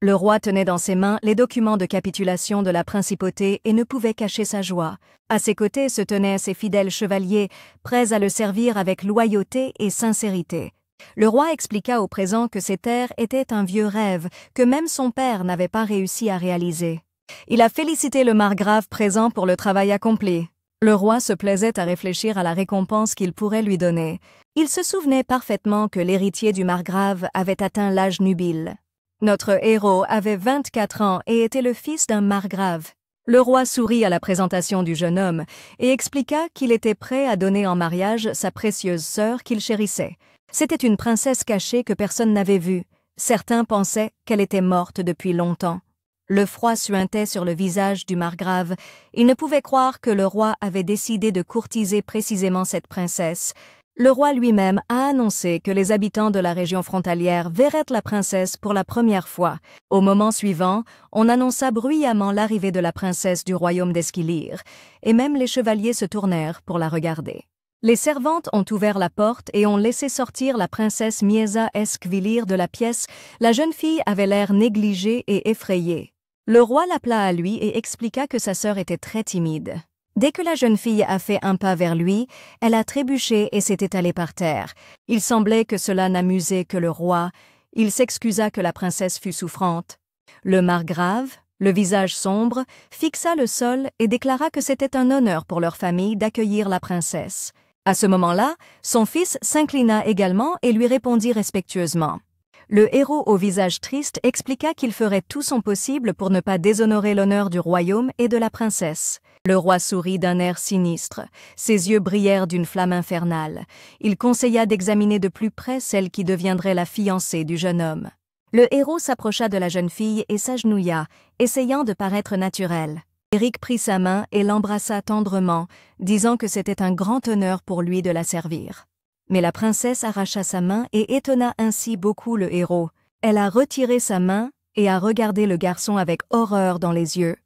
Le roi tenait dans ses mains les documents de capitulation de la principauté et ne pouvait cacher sa joie. À ses côtés se tenaient ses fidèles chevaliers, prêts à le servir avec loyauté et sincérité. Le roi expliqua au présent que ces terres étaient un vieux rêve que même son père n'avait pas réussi à réaliser. Il a félicité le margrave présent pour le travail accompli. Le roi se plaisait à réfléchir à la récompense qu'il pourrait lui donner. Il se souvenait parfaitement que l'héritier du margrave avait atteint l'âge nubile. Notre héros avait 24 ans et était le fils d'un margrave. Le roi sourit à la présentation du jeune homme et expliqua qu'il était prêt à donner en mariage sa précieuse sœur qu'il chérissait. C'était une princesse cachée que personne n'avait vue. Certains pensaient qu'elle était morte depuis longtemps. Le froid suintait sur le visage du margrave. Il ne pouvait croire que le roi avait décidé de courtiser précisément cette princesse. Le roi lui-même a annoncé que les habitants de la région frontalière verraient la princesse pour la première fois. Au moment suivant, on annonça bruyamment l'arrivée de la princesse du royaume d'Esquilire, et même les chevaliers se tournèrent pour la regarder. Les servantes ont ouvert la porte et ont laissé sortir la princesse Mieza Esquilire de la pièce. La jeune fille avait l'air négligée et effrayée. Le roi l'appela à lui et expliqua que sa sœur était très timide. Dès que la jeune fille a fait un pas vers lui, elle a trébuché et s'est étalée par terre. Il semblait que cela n'amusait que le roi. Il s'excusa que la princesse fût souffrante. Le margrave, le visage sombre, fixa le sol et déclara que c'était un honneur pour leur famille d'accueillir la princesse. À ce moment-là, son fils s'inclina également et lui répondit respectueusement. Le héros au visage triste expliqua qu'il ferait tout son possible pour ne pas déshonorer l'honneur du royaume et de la princesse. Le roi sourit d'un air sinistre. Ses yeux brillèrent d'une flamme infernale. Il conseilla d'examiner de plus près celle qui deviendrait la fiancée du jeune homme. Le héros s'approcha de la jeune fille et s'agenouilla, essayant de paraître naturel. Éric prit sa main et l'embrassa tendrement, disant que c'était un grand honneur pour lui de la servir. Mais la princesse arracha sa main et étonna ainsi beaucoup le héros. Elle a retiré sa main et a regardé le garçon avec horreur dans les yeux.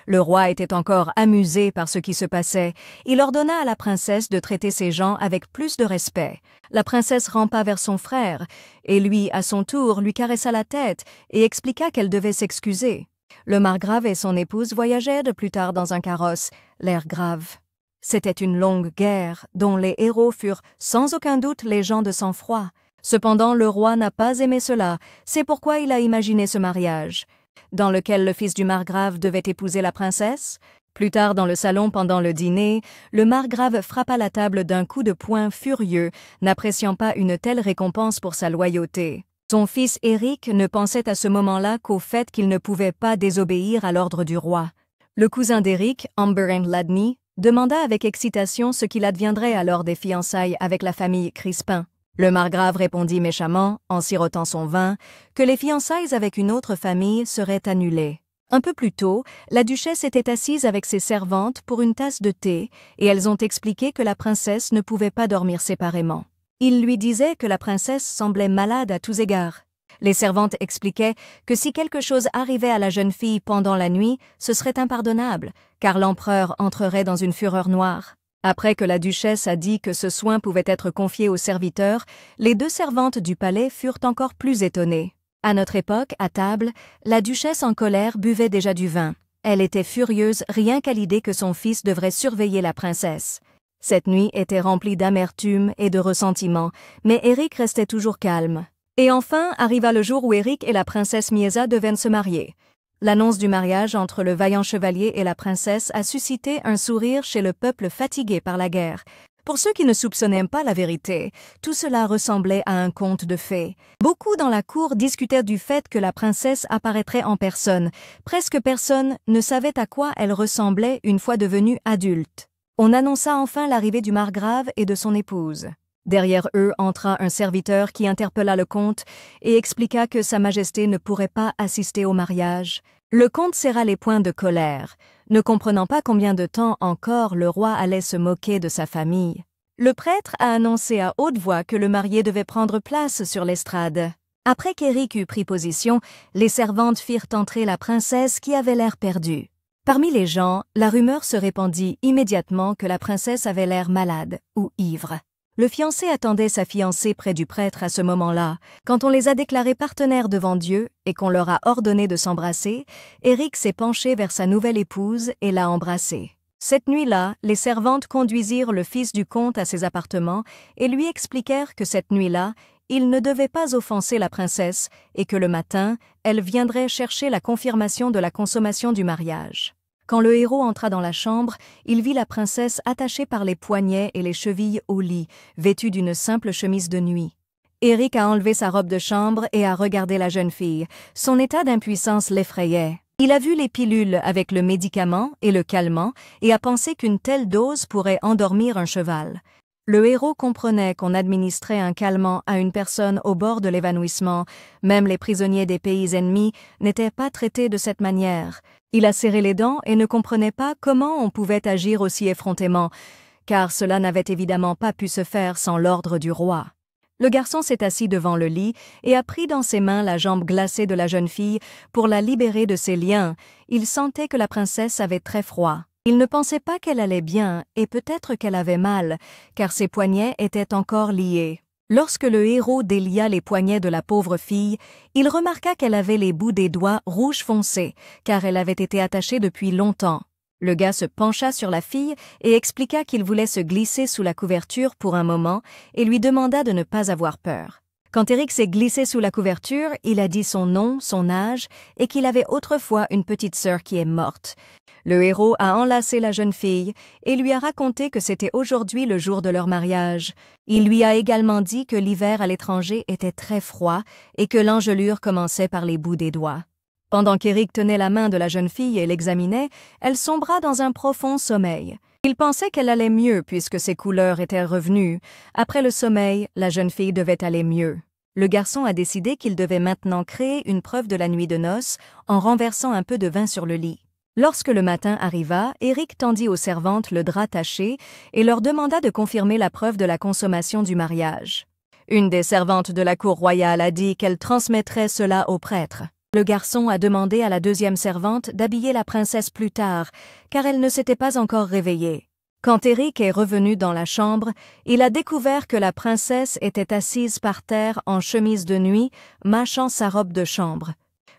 Le roi était encore amusé par ce qui se passait. Il ordonna à la princesse de traiter ses gens avec plus de respect. La princesse rampa vers son frère, et lui, à son tour, lui caressa la tête et expliqua qu'elle devait s'excuser. Le margrave et son épouse voyageaient de plus tard dans un carrosse, l'air grave. C'était une longue guerre, dont les héros furent sans aucun doute les gens de sang-froid. Cependant, le roi n'a pas aimé cela, c'est pourquoi il a imaginé ce mariage, dans lequel le fils du margrave devait épouser la princesse. Plus tard dans le salon pendant le dîner, le margrave frappa la table d'un coup de poing furieux, n'appréciant pas une telle récompense pour sa loyauté. Son fils Éric ne pensait à ce moment-là qu'au fait qu'il ne pouvait pas désobéir à l'ordre du roi. Le cousin d'Éric, Amberand Ladney, demanda avec excitation ce qu'il adviendrait alors des fiançailles avec la famille Crispin. Le margrave répondit méchamment, en sirotant son vin, que les fiançailles avec une autre famille seraient annulées. Un peu plus tôt, la duchesse était assise avec ses servantes pour une tasse de thé, et elles ont expliqué que la princesse ne pouvait pas dormir séparément. Ils lui disaient que la princesse semblait malade à tous égards. Les servantes expliquaient que si quelque chose arrivait à la jeune fille pendant la nuit, ce serait impardonnable, car l'empereur entrerait dans une fureur noire. Après que la duchesse a dit que ce soin pouvait être confié aux serviteurs, les deux servantes du palais furent encore plus étonnées. À notre époque, à table, la duchesse en colère buvait déjà du vin. Elle était furieuse rien qu'à l'idée que son fils devrait surveiller la princesse. Cette nuit était remplie d'amertume et de ressentiment, mais Éric restait toujours calme. Et enfin arriva le jour où Éric et la princesse Mieza devaient se marier. L'annonce du mariage entre le vaillant chevalier et la princesse a suscité un sourire chez le peuple fatigué par la guerre. Pour ceux qui ne soupçonnaient pas la vérité, tout cela ressemblait à un conte de fées. Beaucoup dans la cour discutèrent du fait que la princesse apparaîtrait en personne. Presque personne ne savait à quoi elle ressemblait une fois devenue adulte. On annonça enfin l'arrivée du margrave et de son épouse. Derrière eux entra un serviteur qui interpella le comte et expliqua que Sa Majesté ne pourrait pas assister au mariage. Le comte serra les poings de colère, ne comprenant pas combien de temps encore le roi allait se moquer de sa famille. Le prêtre a annoncé à haute voix que le marié devait prendre place sur l'estrade. Après qu'Éric eut pris position, les servantes firent entrer la princesse qui avait l'air perdue. Parmi les gens, la rumeur se répandit immédiatement que la princesse avait l'air malade ou ivre. Le fiancé attendait sa fiancée près du prêtre à ce moment-là. Quand on les a déclarés partenaires devant Dieu et qu'on leur a ordonné de s'embrasser, Éric s'est penché vers sa nouvelle épouse et l'a embrassée. Cette nuit-là, les servantes conduisirent le fils du comte à ses appartements et lui expliquèrent que cette nuit-là, il ne devait pas offenser la princesse et que le matin, elle viendrait chercher la confirmation de la consommation du mariage. Quand le héros entra dans la chambre, il vit la princesse attachée par les poignets et les chevilles au lit, vêtue d'une simple chemise de nuit. Éric a enlevé sa robe de chambre et a regardé la jeune fille. Son état d'impuissance l'effrayait. Il a vu les pilules avec le médicament et le calmant et a pensé qu'une telle dose pourrait endormir un cheval. Le héros comprenait qu'on administrait un calmant à une personne au bord de l'évanouissement. Même les prisonniers des pays ennemis n'étaient pas traités de cette manière. Il a serré les dents et ne comprenait pas comment on pouvait agir aussi effrontément, car cela n'avait évidemment pas pu se faire sans l'ordre du roi. Le garçon s'est assis devant le lit et a pris dans ses mains la jambe glacée de la jeune fille pour la libérer de ses liens. Il sentait que la princesse avait très froid. Il ne pensait pas qu'elle allait bien et peut-être qu'elle avait mal, car ses poignets étaient encore liés. Lorsque le héros délia les poignets de la pauvre fille, il remarqua qu'elle avait les bouts des doigts rouge foncé, car elle avait été attachée depuis longtemps. Le gars se pencha sur la fille et expliqua qu'il voulait se glisser sous la couverture pour un moment et lui demanda de ne pas avoir peur. Quand Éric s'est glissé sous la couverture, il a dit son nom, son âge et qu'il avait autrefois une petite sœur qui est morte. Le héros a enlacé la jeune fille et lui a raconté que c'était aujourd'hui le jour de leur mariage. Il lui a également dit que l'hiver à l'étranger était très froid et que l'engelure commençait par les bouts des doigts. Pendant qu'Éric tenait la main de la jeune fille et l'examinait, elle sombra dans un profond sommeil. Il pensait qu'elle allait mieux puisque ses couleurs étaient revenues. Après le sommeil, la jeune fille devait aller mieux. Le garçon a décidé qu'il devait maintenant créer une preuve de la nuit de noces en renversant un peu de vin sur le lit. Lorsque le matin arriva, Éric tendit aux servantes le drap taché et leur demanda de confirmer la preuve de la consommation du mariage. Une des servantes de la cour royale a dit qu'elle transmettrait cela au prêtre. Le garçon a demandé à la deuxième servante d'habiller la princesse plus tard, car elle ne s'était pas encore réveillée. Quand Éric est revenu dans la chambre, il a découvert que la princesse était assise par terre en chemise de nuit, mâchant sa robe de chambre.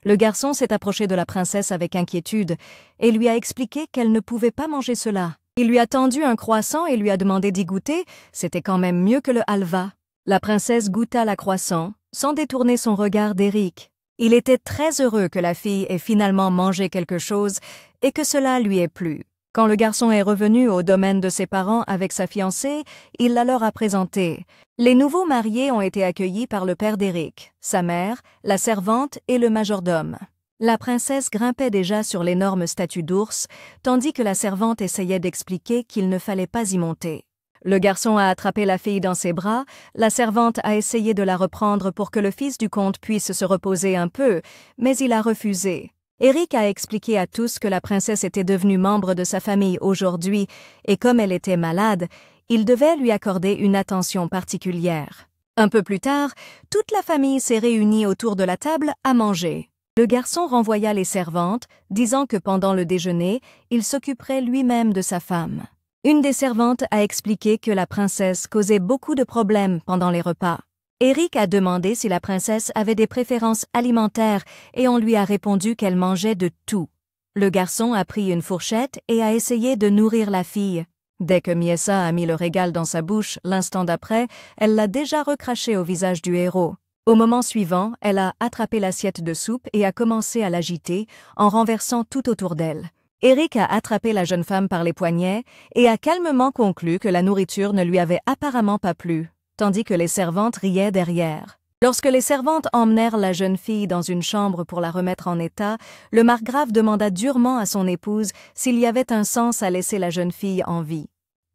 Le garçon s'est approché de la princesse avec inquiétude et lui a expliqué qu'elle ne pouvait pas manger cela. Il lui a tendu un croissant et lui a demandé d'y goûter, c'était quand même mieux que le halva. La princesse goûta la croissant, sans détourner son regard d'Éric. Il était très heureux que la fille ait finalement mangé quelque chose et que cela lui ait plu. Quand le garçon est revenu au domaine de ses parents avec sa fiancée, il la leur a présentée. Les nouveaux mariés ont été accueillis par le père d'Éric, sa mère, la servante et le majordome. La princesse grimpait déjà sur l'énorme statue d'ours, tandis que la servante essayait d'expliquer qu'il ne fallait pas y monter. Le garçon a attrapé la fille dans ses bras, la servante a essayé de la reprendre pour que le fils du comte puisse se reposer un peu, mais il a refusé. Éric a expliqué à tous que la princesse était devenue membre de sa famille aujourd'hui et comme elle était malade, il devait lui accorder une attention particulière. Un peu plus tard, toute la famille s'est réunie autour de la table à manger. Le garçon renvoya les servantes, disant que pendant le déjeuner, il s'occuperait lui-même de sa femme. Une des servantes a expliqué que la princesse causait beaucoup de problèmes pendant les repas. Éric a demandé si la princesse avait des préférences alimentaires et on lui a répondu qu'elle mangeait de tout. Le garçon a pris une fourchette et a essayé de nourrir la fille. Dès que Miessa a mis le régal dans sa bouche, l'instant d'après, elle l'a déjà recraché au visage du héros. Au moment suivant, elle a attrapé l'assiette de soupe et a commencé à l'agiter en renversant tout autour d'elle. Éric a attrapé la jeune femme par les poignets et a calmement conclu que la nourriture ne lui avait apparemment pas plu, tandis que les servantes riaient derrière. Lorsque les servantes emmenèrent la jeune fille dans une chambre pour la remettre en état, le margrave demanda durement à son épouse s'il y avait un sens à laisser la jeune fille en vie.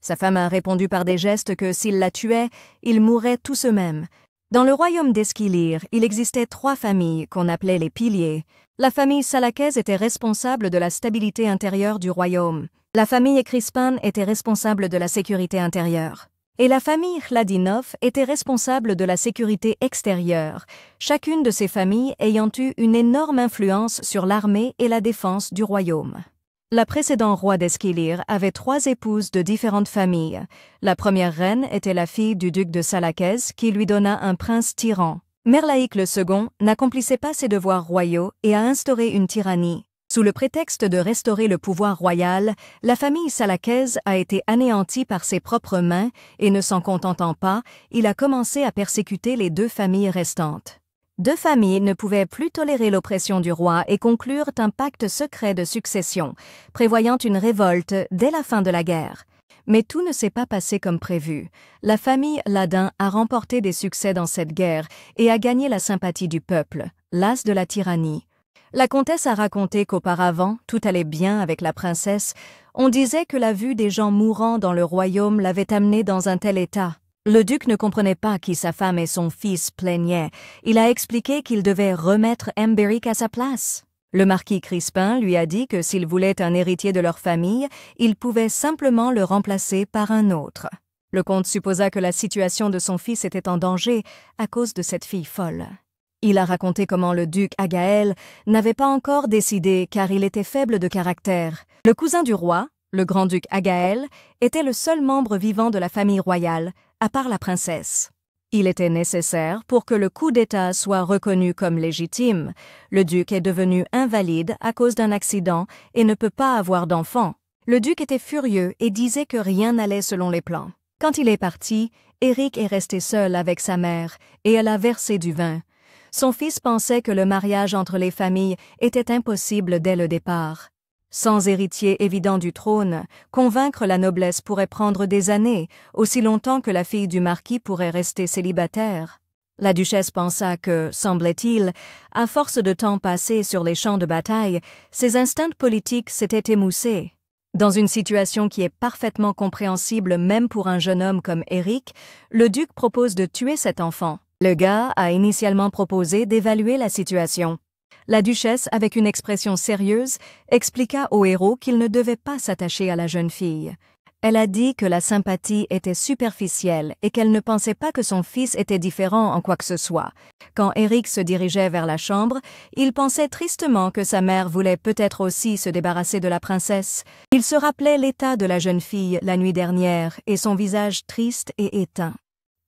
Sa femme a répondu par des gestes que s'il la tuait, ils mourraient tous eux-mêmes. Dans le royaume d'Esquilire, il existait 3 familles qu'on appelait les piliers. La famille Salaquez était responsable de la stabilité intérieure du royaume. La famille Crispin était responsable de la sécurité intérieure. Et la famille Hladinov était responsable de la sécurité extérieure, chacune de ces familles ayant eu une énorme influence sur l'armée et la défense du royaume. La précédente roi d'Esquilire avait 3 épouses de différentes familles. La première reine était la fille du duc de Salaquez qui lui donna un prince tyran. Merlaïc II n'accomplissait pas ses devoirs royaux et a instauré une tyrannie. Sous le prétexte de restaurer le pouvoir royal, la famille Salaquez a été anéantie par ses propres mains et ne s'en contentant pas, il a commencé à persécuter les 2 familles restantes. 2 familles ne pouvaient plus tolérer l'oppression du roi et conclurent un pacte secret de succession, prévoyant une révolte dès la fin de la guerre. Mais tout ne s'est pas passé comme prévu. La famille Ladin a remporté des succès dans cette guerre et a gagné la sympathie du peuple, las de la tyrannie. La comtesse a raconté qu'auparavant, tout allait bien avec la princesse. On disait que la vue des gens mourant dans le royaume l'avait amenée dans un tel état. Le duc ne comprenait pas qui sa femme et son fils plaignaient. Il a expliqué qu'il devait remettre Emberic à sa place. Le marquis Crispin lui a dit que s'il voulait un héritier de leur famille, il pouvait simplement le remplacer par un autre. Le comte supposa que la situation de son fils était en danger à cause de cette fille folle. Il a raconté comment le duc Agaël n'avait pas encore décidé car il était faible de caractère. Le cousin du roi, le grand-duc Agaël, était le seul membre vivant de la famille royale, à part la princesse. Il était nécessaire pour que le coup d'État soit reconnu comme légitime. Le duc est devenu invalide à cause d'un accident et ne peut pas avoir d'enfant. Le duc était furieux et disait que rien n'allait selon les plans. Quand il est parti, Éric est resté seul avec sa mère et elle a versé du vin. Son fils pensait que le mariage entre les familles était impossible dès le départ. Sans héritier évident du trône, convaincre la noblesse pourrait prendre des années, aussi longtemps que la fille du marquis pourrait rester célibataire. La duchesse pensa que, semblait-il, à force de temps passé sur les champs de bataille, ses instincts politiques s'étaient émoussés. Dans une situation qui est parfaitement compréhensible même pour un jeune homme comme Éric, le duc propose de tuer cet enfant. Le gars a initialement proposé d'évaluer la situation. La duchesse, avec une expression sérieuse, expliqua au héros qu'il ne devait pas s'attacher à la jeune fille. Elle a dit que la sympathie était superficielle et qu'elle ne pensait pas que son fils était différent en quoi que ce soit. Quand Éric se dirigeait vers la chambre, il pensait tristement que sa mère voulait peut-être aussi se débarrasser de la princesse. Il se rappelait l'état de la jeune fille la nuit dernière et son visage triste et éteint.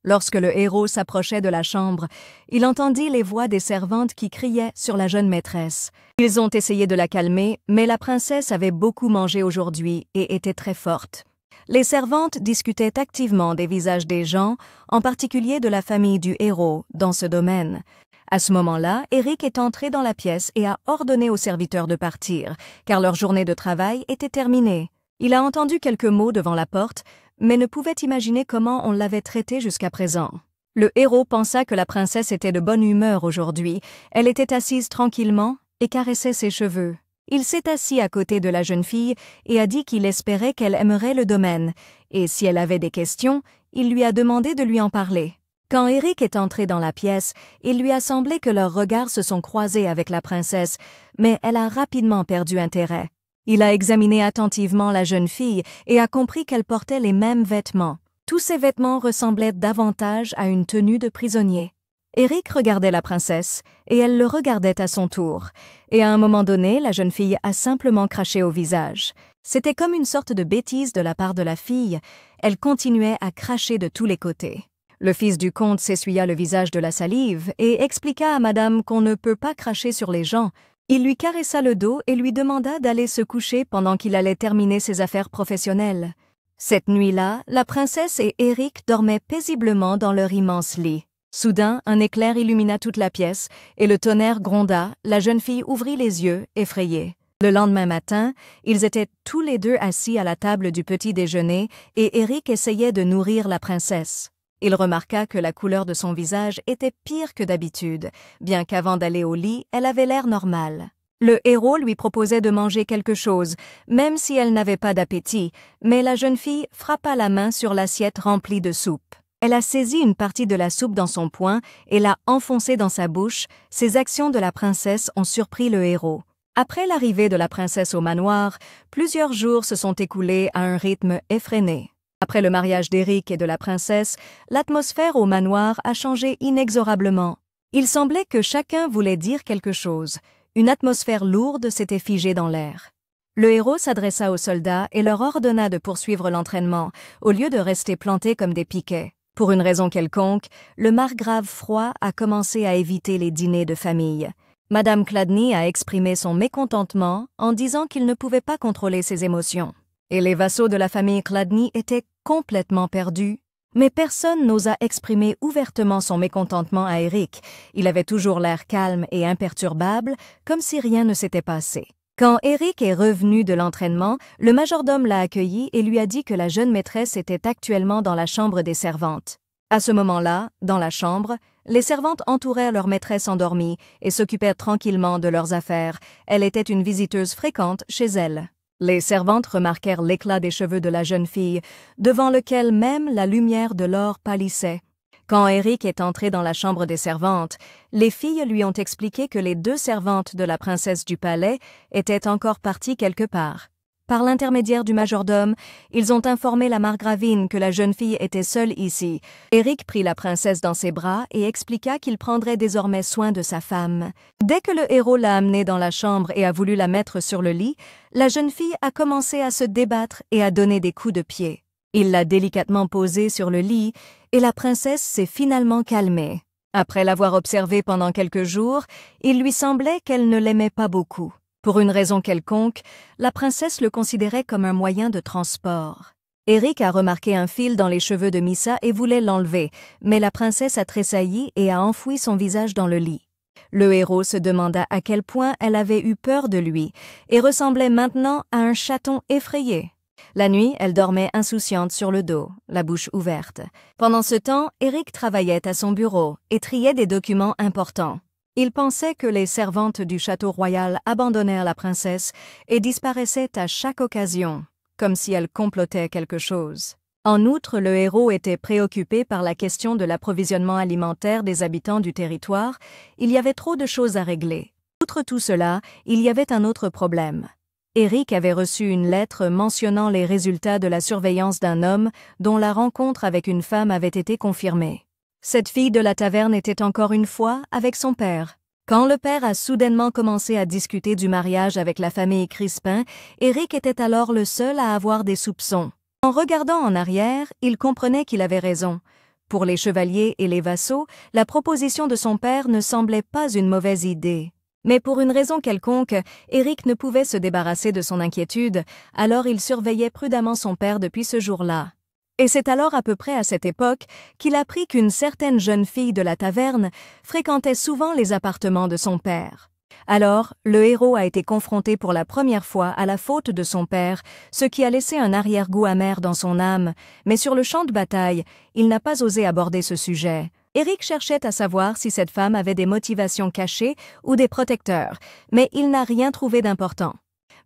Lorsque le héros s'approchait de la chambre, il entendit les voix des servantes qui criaient sur la jeune maîtresse. Ils ont essayé de la calmer, mais la princesse avait beaucoup mangé aujourd'hui et était très forte. Les servantes discutaient activement des visages des gens, en particulier de la famille du héros, dans ce domaine. À ce moment-là, Éric est entré dans la pièce et a ordonné aux serviteurs de partir, car leur journée de travail était terminée. Il a entendu quelques mots devant la porte, mais ne pouvait imaginer comment on l'avait traité jusqu'à présent. Le héros pensa que la princesse était de bonne humeur aujourd'hui. Elle était assise tranquillement et caressait ses cheveux. Il s'est assis à côté de la jeune fille et a dit qu'il espérait qu'elle aimerait le domaine, et si elle avait des questions, il lui a demandé de lui en parler. Quand Éric est entré dans la pièce, il lui a semblé que leurs regards se sont croisés avec la princesse, mais elle a rapidement perdu intérêt. Il a examiné attentivement la jeune fille et a compris qu'elle portait les mêmes vêtements. Tous ces vêtements ressemblaient davantage à une tenue de prisonnier. Éric regardait la princesse et elle le regardait à son tour. Et à un moment donné, la jeune fille a simplement craché au visage. C'était comme une sorte de bêtise de la part de la fille. Elle continuait à cracher de tous les côtés. Le fils du comte s'essuya le visage de la salive et expliqua à madame qu'on ne peut pas cracher sur les gens. Il lui caressa le dos et lui demanda d'aller se coucher pendant qu'il allait terminer ses affaires professionnelles. Cette nuit-là, la princesse et Éric dormaient paisiblement dans leur immense lit. Soudain, un éclair illumina toute la pièce et le tonnerre gronda. La jeune fille ouvrit les yeux, effrayée. Le lendemain matin, ils étaient tous les deux assis à la table du petit déjeuner et Éric essayait de nourrir la princesse. Il remarqua que la couleur de son visage était pire que d'habitude, bien qu'avant d'aller au lit, elle avait l'air normale. Le héros lui proposait de manger quelque chose, même si elle n'avait pas d'appétit, mais la jeune fille frappa la main sur l'assiette remplie de soupe. Elle a saisi une partie de la soupe dans son poing et l'a enfoncée dans sa bouche. Ces actions de la princesse ont surpris le héros. Après l'arrivée de la princesse au manoir, plusieurs jours se sont écoulés à un rythme effréné. Après le mariage d'Éric et de la princesse, l'atmosphère au manoir a changé inexorablement. Il semblait que chacun voulait dire quelque chose. Une atmosphère lourde s'était figée dans l'air. Le héros s'adressa aux soldats et leur ordonna de poursuivre l'entraînement, au lieu de rester plantés comme des piquets. Pour une raison quelconque, le margrave froid a commencé à éviter les dîners de famille. Madame Chladni a exprimé son mécontentement en disant qu'il ne pouvait pas contrôler ses émotions. Et les vassaux de la famille Chladni étaient complètement perdus. Mais personne n'osa exprimer ouvertement son mécontentement à Eric. Il avait toujours l'air calme et imperturbable, comme si rien ne s'était passé. Quand Eric est revenu de l'entraînement, le majordome l'a accueilli et lui a dit que la jeune maîtresse était actuellement dans la chambre des servantes. À ce moment-là, dans la chambre, les servantes entourèrent leur maîtresse endormie et s'occupèrent tranquillement de leurs affaires. Elle était une visiteuse fréquente chez elle. Les servantes remarquèrent l'éclat des cheveux de la jeune fille, devant lequel même la lumière de l'or pâlissait. Quand Eric est entré dans la chambre des servantes, les filles lui ont expliqué que les 2 servantes de la princesse du palais étaient encore parties quelque part. Par l'intermédiaire du majordome, ils ont informé la margravine que la jeune fille était seule ici. Eric prit la princesse dans ses bras et expliqua qu'il prendrait désormais soin de sa femme. Dès que le héros l'a amenée dans la chambre et a voulu la mettre sur le lit, la jeune fille a commencé à se débattre et à donner des coups de pied. Il l'a délicatement posée sur le lit et la princesse s'est finalement calmée. Après l'avoir observée pendant quelques jours, il lui semblait qu'elle ne l'aimait pas beaucoup. Pour une raison quelconque, la princesse le considérait comme un moyen de transport. Eric a remarqué un fil dans les cheveux de Missa et voulait l'enlever, mais la princesse a tressailli et a enfoui son visage dans le lit. Le héros se demanda à quel point elle avait eu peur de lui et ressemblait maintenant à un chaton effrayé. La nuit, elle dormait insouciante sur le dos, la bouche ouverte. Pendant ce temps, Eric travaillait à son bureau et triait des documents importants. Il pensait que les servantes du château royal abandonnèrent la princesse et disparaissaient à chaque occasion, comme si elles complotaient quelque chose. En outre, le héros était préoccupé par la question de l'approvisionnement alimentaire des habitants du territoire. Il y avait trop de choses à régler. Outre tout cela, il y avait un autre problème. Eric avait reçu une lettre mentionnant les résultats de la surveillance d'un homme dont la rencontre avec une femme avait été confirmée. Cette fille de la taverne était encore une fois avec son père. Quand le père a soudainement commencé à discuter du mariage avec la famille Crispin, Eric était alors le seul à avoir des soupçons. En regardant en arrière, il comprenait qu'il avait raison. Pour les chevaliers et les vassaux, la proposition de son père ne semblait pas une mauvaise idée. Mais pour une raison quelconque, Eric ne pouvait se débarrasser de son inquiétude, alors il surveillait prudemment son père depuis ce jour-là. Et c'est alors à peu près à cette époque qu'il apprit qu'une certaine jeune fille de la taverne fréquentait souvent les appartements de son père. Alors, le héros a été confronté pour la première fois à la faute de son père, ce qui a laissé un arrière-goût amer dans son âme, mais sur le champ de bataille, il n'a pas osé aborder ce sujet. Eric cherchait à savoir si cette femme avait des motivations cachées ou des protecteurs, mais il n'a rien trouvé d'important.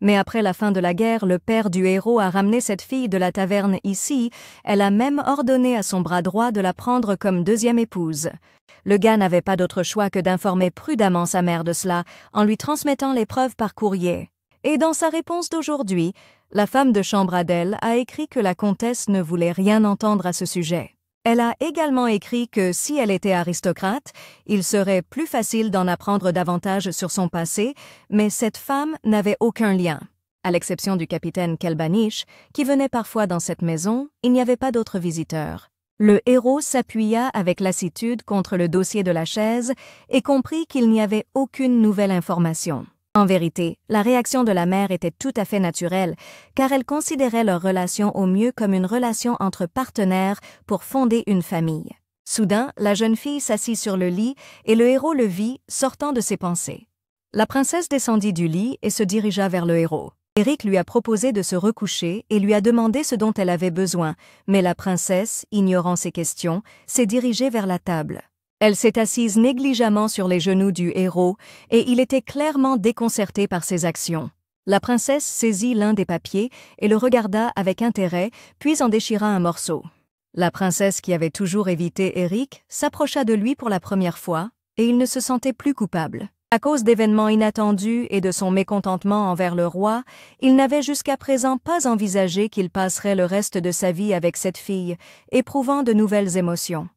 Mais après la fin de la guerre, le père du héros a ramené cette fille de la taverne ici. Elle a même ordonné à son bras droit de la prendre comme deuxième épouse. Le gars n'avait pas d'autre choix que d'informer prudemment sa mère de cela, en lui transmettant les preuves par courrier. Et dans sa réponse d'aujourd'hui, la femme de chambre Adèle a écrit que la comtesse ne voulait rien entendre à ce sujet. Elle a également écrit que si elle était aristocrate, il serait plus facile d'en apprendre davantage sur son passé, mais cette femme n'avait aucun lien. À l'exception du capitaine Kelbanish, qui venait parfois dans cette maison, il n'y avait pas d'autres visiteurs. Le héros s'appuya avec lassitude contre le dossier de la chaise et comprit qu'il n'y avait aucune nouvelle information. En vérité, la réaction de la mère était tout à fait naturelle, car elle considérait leur relation au mieux comme une relation entre partenaires pour fonder une famille. Soudain, la jeune fille s'assit sur le lit et le héros le vit sortant de ses pensées. La princesse descendit du lit et se dirigea vers le héros. Eric lui a proposé de se recoucher et lui a demandé ce dont elle avait besoin, mais la princesse, ignorant ses questions, s'est dirigée vers la table. Elle s'est assise négligemment sur les genoux du héros et il était clairement déconcerté par ses actions. La princesse saisit l'un des papiers et le regarda avec intérêt, puis en déchira un morceau. La princesse, qui avait toujours évité Eric, s'approcha de lui pour la première fois et il ne se sentait plus coupable. À cause d'événements inattendus et de son mécontentement envers le roi, il n'avait jusqu'à présent pas envisagé qu'il passerait le reste de sa vie avec cette fille, éprouvant de nouvelles émotions.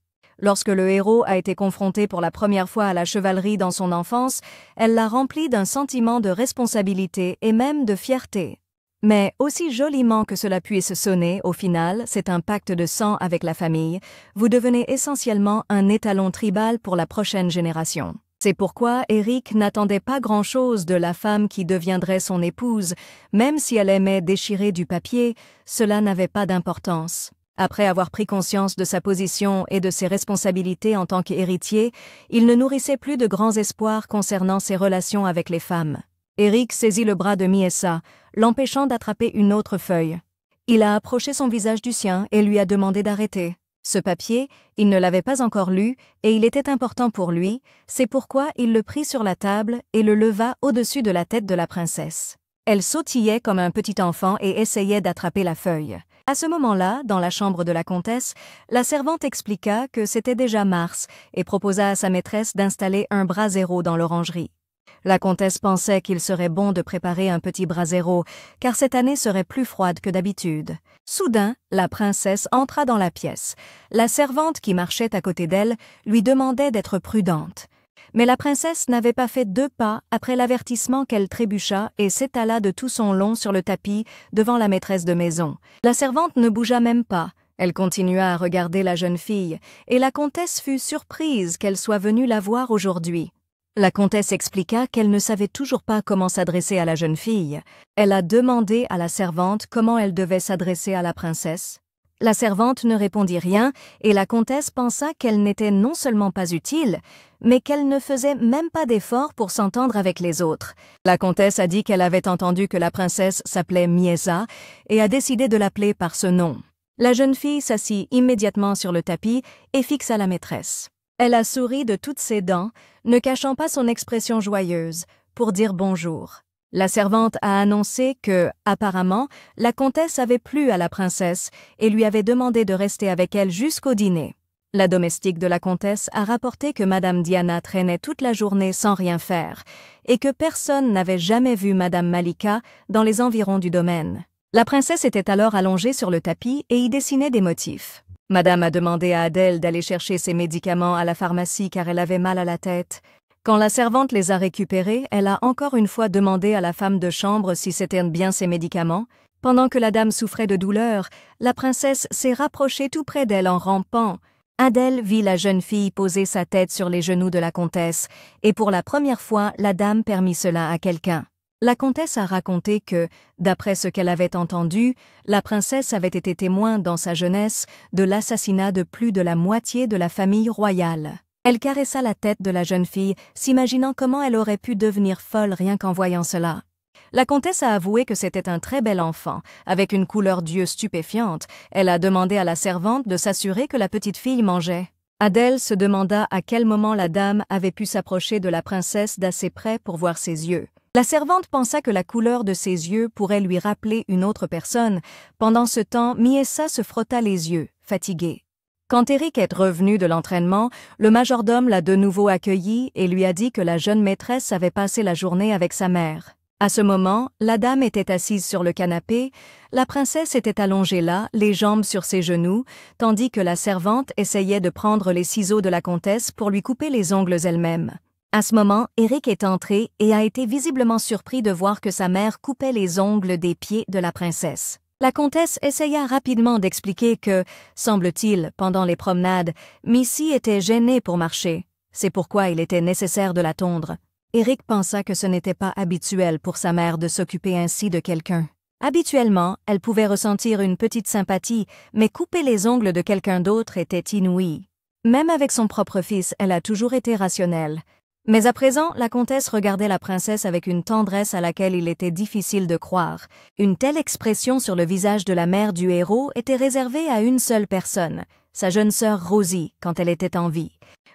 Lorsque le héros a été confronté pour la première fois à la chevalerie dans son enfance, elle l'a rempli d'un sentiment de responsabilité et même de fierté. Mais aussi joliment que cela puisse sonner, au final, c'est un pacte de sang avec la famille. Vous devenez essentiellement un étalon tribal pour la prochaine génération. C'est pourquoi Eric n'attendait pas grand-chose de la femme qui deviendrait son épouse. Même si elle aimait déchirer du papier, cela n'avait pas d'importance. Après avoir pris conscience de sa position et de ses responsabilités en tant qu'héritier, il ne nourrissait plus de grands espoirs concernant ses relations avec les femmes. Eric saisit le bras de Miessa, l'empêchant d'attraper une autre feuille. Il a approché son visage du sien et lui a demandé d'arrêter. Ce papier, il ne l'avait pas encore lu et il était important pour lui, c'est pourquoi il le prit sur la table et le leva au-dessus de la tête de la princesse. Elle sautillait comme un petit enfant et essayait d'attraper la feuille. À ce moment-là, dans la chambre de la comtesse, la servante expliqua que c'était déjà mars et proposa à sa maîtresse d'installer un brasero dans l'orangerie. La comtesse pensait qu'il serait bon de préparer un petit brasero, car cette année serait plus froide que d'habitude. Soudain, la princesse entra dans la pièce. La servante qui marchait à côté d'elle lui demandait d'être prudente. Mais la princesse n'avait pas fait 2 pas après l'avertissement qu'elle trébucha et s'étala de tout son long sur le tapis devant la maîtresse de maison. La servante ne bougea même pas. Elle continua à regarder la jeune fille, et la comtesse fut surprise qu'elle soit venue la voir aujourd'hui. La comtesse expliqua qu'elle ne savait toujours pas comment s'adresser à la jeune fille. Elle a demandé à la servante comment elle devait s'adresser à la princesse. La servante ne répondit rien et la comtesse pensa qu'elle n'était non seulement pas utile, mais qu'elle ne faisait même pas d'effort pour s'entendre avec les autres. La comtesse a dit qu'elle avait entendu que la princesse s'appelait Miessa et a décidé de l'appeler par ce nom. La jeune fille s'assit immédiatement sur le tapis et fixa la maîtresse. Elle a souri de toutes ses dents, ne cachant pas son expression joyeuse, pour dire bonjour. La servante a annoncé que, apparemment, la comtesse avait plu à la princesse et lui avait demandé de rester avec elle jusqu'au dîner. La domestique de la comtesse a rapporté que Madame Diana traînait toute la journée sans rien faire et que personne n'avait jamais vu Madame Malika dans les environs du domaine. La princesse était alors allongée sur le tapis et y dessinait des motifs. Madame a demandé à Adèle d'aller chercher ses médicaments à la pharmacie car elle avait mal à la tête. Quand la servante les a récupérés, elle a encore une fois demandé à la femme de chambre si c'était bien ses médicaments. Pendant que la dame souffrait de douleur, la princesse s'est rapprochée tout près d'elle en rampant. Adèle vit la jeune fille poser sa tête sur les genoux de la comtesse, et pour la première fois, la dame permit cela à quelqu'un. La comtesse a raconté que, d'après ce qu'elle avait entendu, la princesse avait été témoin dans sa jeunesse de l'assassinat de plus de la moitié de la famille royale. Elle caressa la tête de la jeune fille, s'imaginant comment elle aurait pu devenir folle rien qu'en voyant cela. La comtesse a avoué que c'était un très bel enfant, avec une couleur d'yeux stupéfiante. Elle a demandé à la servante de s'assurer que la petite fille mangeait. Adèle se demanda à quel moment la dame avait pu s'approcher de la princesse d'assez près pour voir ses yeux. La servante pensa que la couleur de ses yeux pourrait lui rappeler une autre personne. Pendant ce temps, Miessa se frotta les yeux, fatiguée. Quand Eric est revenu de l'entraînement, le majordome l'a de nouveau accueilli et lui a dit que la jeune maîtresse avait passé la journée avec sa mère. À ce moment, la dame était assise sur le canapé, la princesse était allongée là, les jambes sur ses genoux, tandis que la servante essayait de prendre les ciseaux de la comtesse pour lui couper les ongles elle-même. À ce moment, Eric est entré et a été visiblement surpris de voir que sa mère coupait les ongles des pieds de la princesse. La comtesse essaya rapidement d'expliquer que, semble-t-il, pendant les promenades, Missy était gênée pour marcher. C'est pourquoi il était nécessaire de la tondre. Eric pensa que ce n'était pas habituel pour sa mère de s'occuper ainsi de quelqu'un. Habituellement, elle pouvait ressentir une petite sympathie, mais couper les ongles de quelqu'un d'autre était inouï. Même avec son propre fils, elle a toujours été rationnelle. Mais à présent, la comtesse regardait la princesse avec une tendresse à laquelle il était difficile de croire. Une telle expression sur le visage de la mère du héros était réservée à une seule personne, sa jeune sœur Rosie, quand elle était en vie.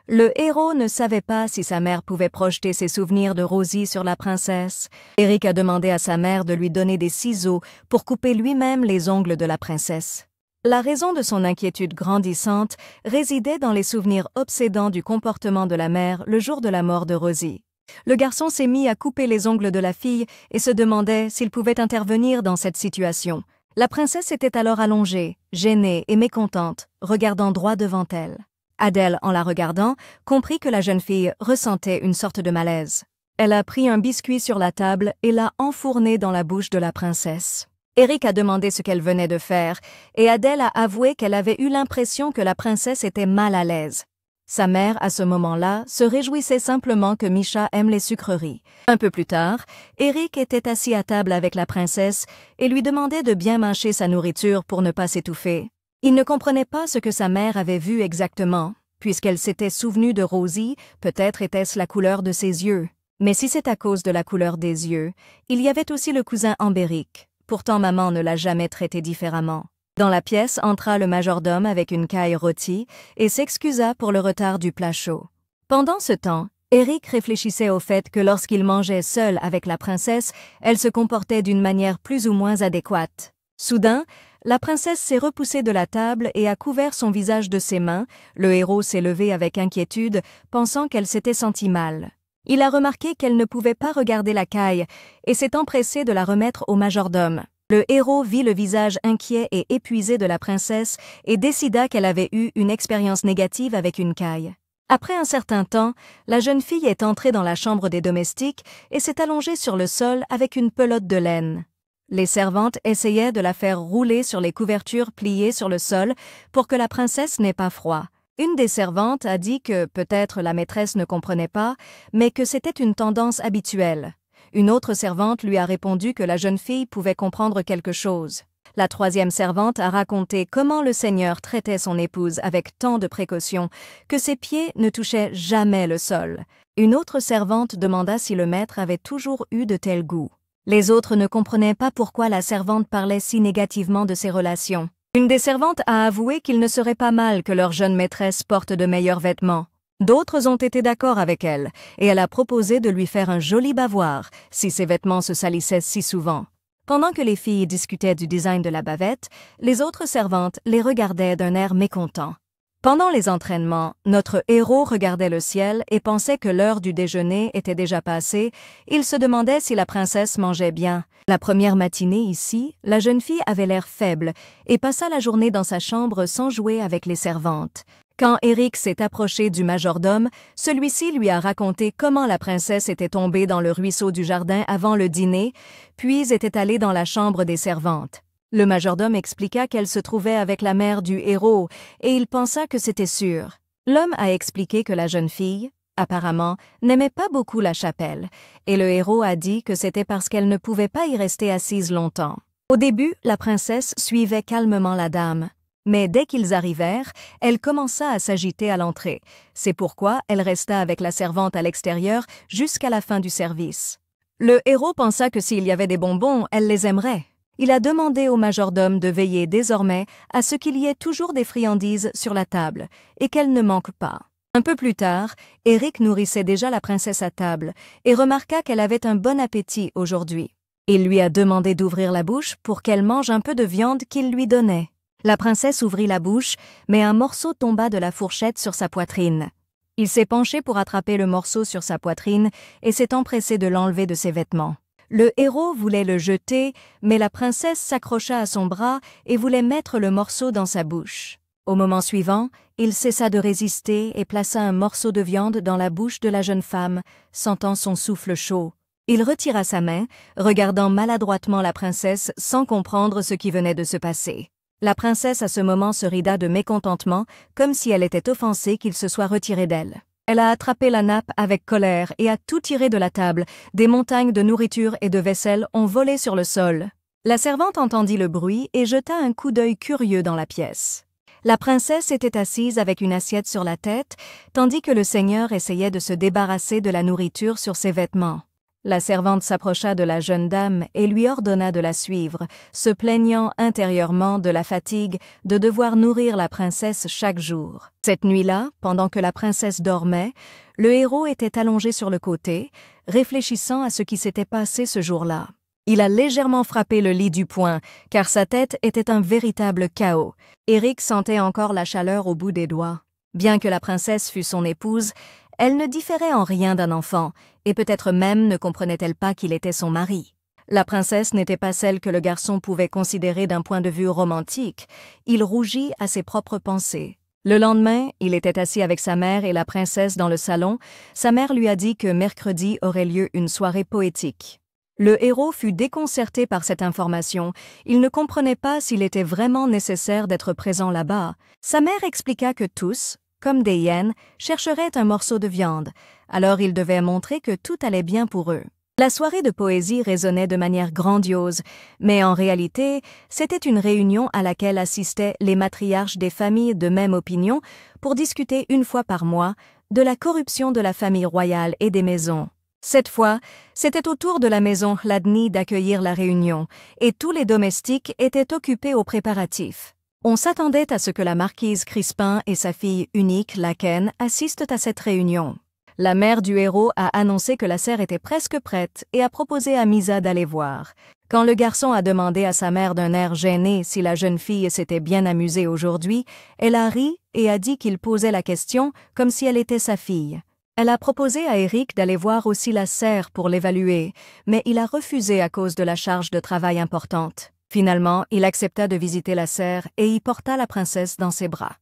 Le héros ne savait pas si sa mère pouvait projeter ses souvenirs de Rosie sur la princesse. Eric a demandé à sa mère de lui donner des ciseaux pour couper lui-même les ongles de la princesse. La raison de son inquiétude grandissante résidait dans les souvenirs obsédants du comportement de la mère le jour de la mort de Rosie. Le garçon s'est mis à couper les ongles de la fille et se demandait s'il pouvait intervenir dans cette situation. La princesse était alors allongée, gênée et mécontente, regardant droit devant elle. Adèle, en la regardant, comprit que la jeune fille ressentait une sorte de malaise. Elle a pris un biscuit sur la table et l'a enfourné dans la bouche de la princesse. Eric a demandé ce qu'elle venait de faire, et Adèle a avoué qu'elle avait eu l'impression que la princesse était mal à l'aise. Sa mère, à ce moment-là, se réjouissait simplement que Misha aime les sucreries. Un peu plus tard, Eric était assis à table avec la princesse et lui demandait de bien mâcher sa nourriture pour ne pas s'étouffer. Il ne comprenait pas ce que sa mère avait vu exactement. Puisqu'elle s'était souvenue de Rosie, peut-être était-ce la couleur de ses yeux. Mais si c'est à cause de la couleur des yeux, il y avait aussi le cousin Ambéric. Pourtant, maman ne l'a jamais traité différemment. Dans la pièce entra le majordome avec une caille rôtie et s'excusa pour le retard du plat chaud. Pendant ce temps, Eric réfléchissait au fait que lorsqu'il mangeait seul avec la princesse, elle se comportait d'une manière plus ou moins adéquate. Soudain, la princesse s'est repoussée de la table et a couvert son visage de ses mains. Le héros s'est levé avec inquiétude, pensant qu'elle s'était sentie mal. Il a remarqué qu'elle ne pouvait pas regarder la caille et s'est empressé de la remettre au majordome. Le héros vit le visage inquiet et épuisé de la princesse et décida qu'elle avait eu une expérience négative avec une caille. Après un certain temps, la jeune fille est entrée dans la chambre des domestiques et s'est allongée sur le sol avec une pelote de laine. Les servantes essayaient de la faire rouler sur les couvertures pliées sur le sol pour que la princesse n'ait pas froid. Une des servantes a dit que peut-être la maîtresse ne comprenait pas, mais que c'était une tendance habituelle. Une autre servante lui a répondu que la jeune fille pouvait comprendre quelque chose. La troisième servante a raconté comment le Seigneur traitait son épouse avec tant de précaution que ses pieds ne touchaient jamais le sol. Une autre servante demanda si le maître avait toujours eu de tels goûts. Les autres ne comprenaient pas pourquoi la servante parlait si négativement de ses relations. Une des servantes a avoué qu'il ne serait pas mal que leur jeune maîtresse porte de meilleurs vêtements. D'autres ont été d'accord avec elle, et elle a proposé de lui faire un joli bavoir si ses vêtements se salissaient si souvent. Pendant que les filles discutaient du design de la bavette, les autres servantes les regardaient d'un air mécontent. Pendant les entraînements, notre héros regardait le ciel et pensait que l'heure du déjeuner était déjà passée. Il se demandait si la princesse mangeait bien. La première matinée ici, la jeune fille avait l'air faible et passa la journée dans sa chambre sans jouer avec les servantes. Quand Eric s'est approché du majordome, celui-ci lui a raconté comment la princesse était tombée dans le ruisseau du jardin avant le dîner, puis était allée dans la chambre des servantes. Le majordome expliqua qu'elle se trouvait avec la mère du héros, et il pensa que c'était sûr. L'homme a expliqué que la jeune fille, apparemment, n'aimait pas beaucoup la chapelle, et le héros a dit que c'était parce qu'elle ne pouvait pas y rester assise longtemps. Au début, la princesse suivait calmement la dame. Mais dès qu'ils arrivèrent, elle commença à s'agiter à l'entrée. C'est pourquoi elle resta avec la servante à l'extérieur jusqu'à la fin du service. Le héros pensa que s'il y avait des bonbons, elle les aimerait. Il a demandé au majordome de veiller désormais à ce qu'il y ait toujours des friandises sur la table et qu'elles ne manquent pas. Un peu plus tard, Eric nourrissait déjà la princesse à table et remarqua qu'elle avait un bon appétit aujourd'hui. Il lui a demandé d'ouvrir la bouche pour qu'elle mange un peu de viande qu'il lui donnait. La princesse ouvrit la bouche, mais un morceau tomba de la fourchette sur sa poitrine. Il s'est penché pour attraper le morceau sur sa poitrine et s'est empressé de l'enlever de ses vêtements. Le héros voulait le jeter, mais la princesse s'accrocha à son bras et voulait mettre le morceau dans sa bouche. Au moment suivant, il cessa de résister et plaça un morceau de viande dans la bouche de la jeune femme, sentant son souffle chaud. Il retira sa main, regardant maladroitement la princesse sans comprendre ce qui venait de se passer. La princesse à ce moment se rida de mécontentement, comme si elle était offensée qu'il se soit retiré d'elle. Elle a attrapé la nappe avec colère et a tout tiré de la table. Des montagnes de nourriture et de vaisselle ont volé sur le sol. La servante entendit le bruit et jeta un coup d'œil curieux dans la pièce. La princesse était assise avec une assiette sur la tête, tandis que le seigneur essayait de se débarrasser de la nourriture sur ses vêtements. La servante s'approcha de la jeune dame et lui ordonna de la suivre, se plaignant intérieurement de la fatigue de devoir nourrir la princesse chaque jour. Cette nuit-là, pendant que la princesse dormait, le héros était allongé sur le côté, réfléchissant à ce qui s'était passé ce jour-là. Il a légèrement frappé le lit du poing, car sa tête était un véritable chaos. Eric sentait encore la chaleur au bout des doigts. Bien que la princesse fût son épouse, elle ne différait en rien d'un enfant, et peut-être même ne comprenait-elle pas qu'il était son mari. La princesse n'était pas celle que le garçon pouvait considérer d'un point de vue romantique. Il rougit à ses propres pensées. Le lendemain, il était assis avec sa mère et la princesse dans le salon. Sa mère lui a dit que mercredi aurait lieu une soirée poétique. Le héros fut déconcerté par cette information. Il ne comprenait pas s'il était vraiment nécessaire d'être présent là-bas. Sa mère expliqua que tous, comme des hyènes, chercheraient un morceau de viande. Alors il devait montrer que tout allait bien pour eux. La soirée de poésie résonnait de manière grandiose, mais en réalité, c'était une réunion à laquelle assistaient les matriarches des familles de même opinion pour discuter une fois par mois de la corruption de la famille royale et des maisons. Cette fois, c'était au tour de la maison Hladny d'accueillir la réunion, et tous les domestiques étaient occupés aux préparatifs. On s'attendait à ce que la marquise Crispin et sa fille unique, Laken, assistent à cette réunion. La mère du héros a annoncé que la serre était presque prête et a proposé à Misa d'aller voir. Quand le garçon a demandé à sa mère d'un air gêné si la jeune fille s'était bien amusée aujourd'hui, elle a ri et a dit qu'il posait la question comme si elle était sa fille. Elle a proposé à Eric d'aller voir aussi la serre pour l'évaluer, mais il a refusé à cause de la charge de travail importante. Finalement, il accepta de visiter la serre et y porta la princesse dans ses bras.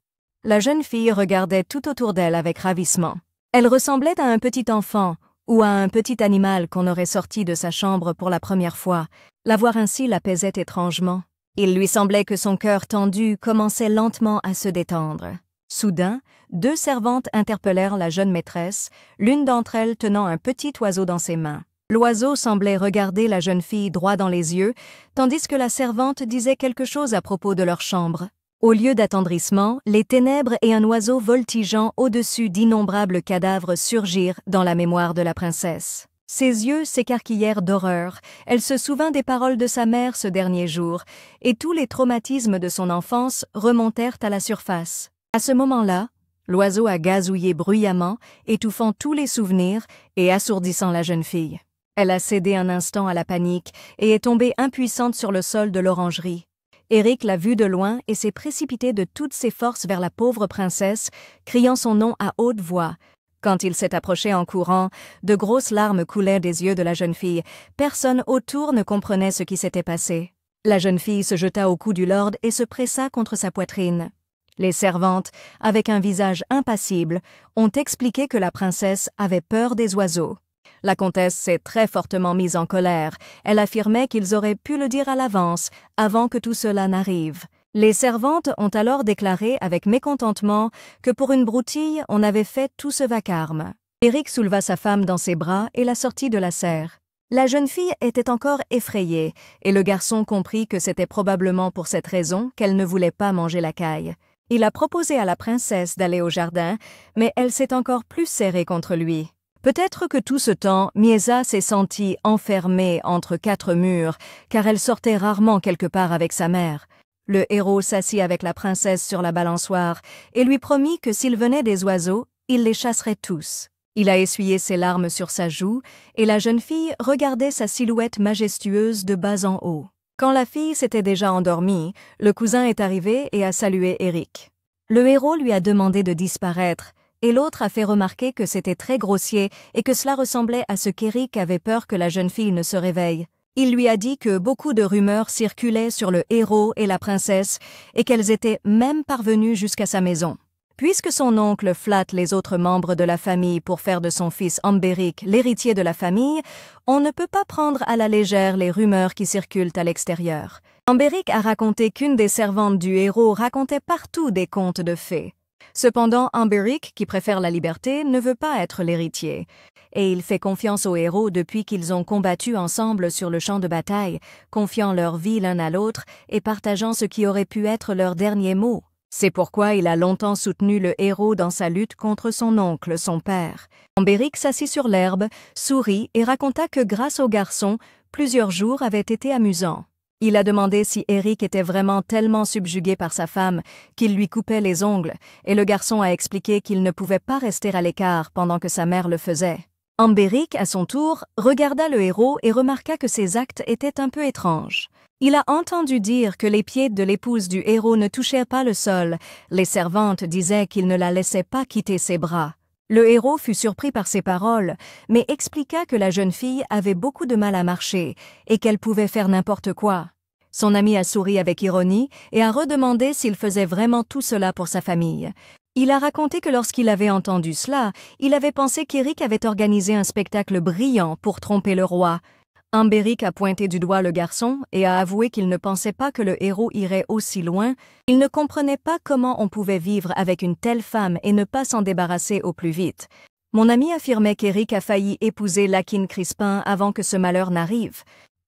La jeune fille regardait tout autour d'elle avec ravissement. Elle ressemblait à un petit enfant ou à un petit animal qu'on aurait sorti de sa chambre pour la première fois. La voir ainsi l'apaisait étrangement. Il lui semblait que son cœur tendu commençait lentement à se détendre. Soudain, 2 servantes interpellèrent la jeune maîtresse, l'une d'entre elles tenant un petit oiseau dans ses mains. L'oiseau semblait regarder la jeune fille droit dans les yeux, tandis que la servante disait quelque chose à propos de leur chambre. Au lieu d'attendrissement, les ténèbres et un oiseau voltigeant au-dessus d'innombrables cadavres surgirent dans la mémoire de la princesse. Ses yeux s'écarquillèrent d'horreur, elle se souvint des paroles de sa mère ce dernier jour, et tous les traumatismes de son enfance remontèrent à la surface. À ce moment-là, l'oiseau a gazouillé bruyamment, étouffant tous les souvenirs et assourdissant la jeune fille. Elle a cédé un instant à la panique et est tombée impuissante sur le sol de l'orangerie. Eric l'a vue de loin et s'est précipité de toutes ses forces vers la pauvre princesse, criant son nom à haute voix. Quand il s'est approché en courant, de grosses larmes coulaient des yeux de la jeune fille. Personne autour ne comprenait ce qui s'était passé. La jeune fille se jeta au cou du lord et se pressa contre sa poitrine. Les servantes, avec un visage impassible, ont expliqué que la princesse avait peur des oiseaux. La comtesse s'est très fortement mise en colère. Elle affirmait qu'ils auraient pu le dire à l'avance, avant que tout cela n'arrive. Les servantes ont alors déclaré avec mécontentement que pour une broutille, on avait fait tout ce vacarme. Eric souleva sa femme dans ses bras et la sortit de la serre. La jeune fille était encore effrayée, et le garçon comprit que c'était probablement pour cette raison qu'elle ne voulait pas manger la caille. Il a proposé à la princesse d'aller au jardin, mais elle s'est encore plus serrée contre lui. Peut-être que tout ce temps, Miesa s'est sentie enfermée entre 4 murs, car elle sortait rarement quelque part avec sa mère. Le héros s'assit avec la princesse sur la balançoire et lui promit que s'il venait des oiseaux, il les chasserait tous. Il a essuyé ses larmes sur sa joue, et la jeune fille regardait sa silhouette majestueuse de bas en haut. Quand la fille s'était déjà endormie, le cousin est arrivé et a salué Eric. Le héros lui a demandé de disparaître, et l'autre a fait remarquer que c'était très grossier et que cela ressemblait à ce qu'Eric avait peur que la jeune fille ne se réveille. Il lui a dit que beaucoup de rumeurs circulaient sur le héros et la princesse et qu'elles étaient même parvenues jusqu'à sa maison. Puisque son oncle flatte les autres membres de la famille pour faire de son fils Ambéric l'héritier de la famille, on ne peut pas prendre à la légère les rumeurs qui circulent à l'extérieur. Ambéric a raconté qu'une des servantes du héros racontait partout des contes de fées. Cependant, Ambéric, qui préfère la liberté, ne veut pas être l'héritier. Et il fait confiance au héros depuis qu'ils ont combattu ensemble sur le champ de bataille, confiant leur vie l'un à l'autre et partageant ce qui aurait pu être leur dernier mot. C'est pourquoi il a longtemps soutenu le héros dans sa lutte contre son oncle, son père. Ambéric s'assit sur l'herbe, sourit et raconta que grâce au garçon, plusieurs jours avaient été amusants. Il a demandé si Eric était vraiment tellement subjugué par sa femme qu'il lui coupait les ongles, et le garçon a expliqué qu'il ne pouvait pas rester à l'écart pendant que sa mère le faisait. Ambéric, à son tour, regarda le héros et remarqua que ses actes étaient un peu étranges. Il a entendu dire que les pieds de l'épouse du héros ne touchaient pas le sol. Les servantes disaient qu'il ne la laissait pas quitter ses bras. Le héros fut surpris par ces paroles, mais expliqua que la jeune fille avait beaucoup de mal à marcher et qu'elle pouvait faire n'importe quoi. Son ami a souri avec ironie et a redemandé s'il faisait vraiment tout cela pour sa famille. Il a raconté que lorsqu'il avait entendu cela, il avait pensé qu'Eric avait organisé un spectacle brillant pour tromper le roi. Amberic a pointé du doigt le garçon et a avoué qu'il ne pensait pas que le héros irait aussi loin. Il ne comprenait pas comment on pouvait vivre avec une telle femme et ne pas s'en débarrasser au plus vite. Mon ami affirmait qu'Eric a failli épouser Lakin Crispin avant que ce malheur n'arrive.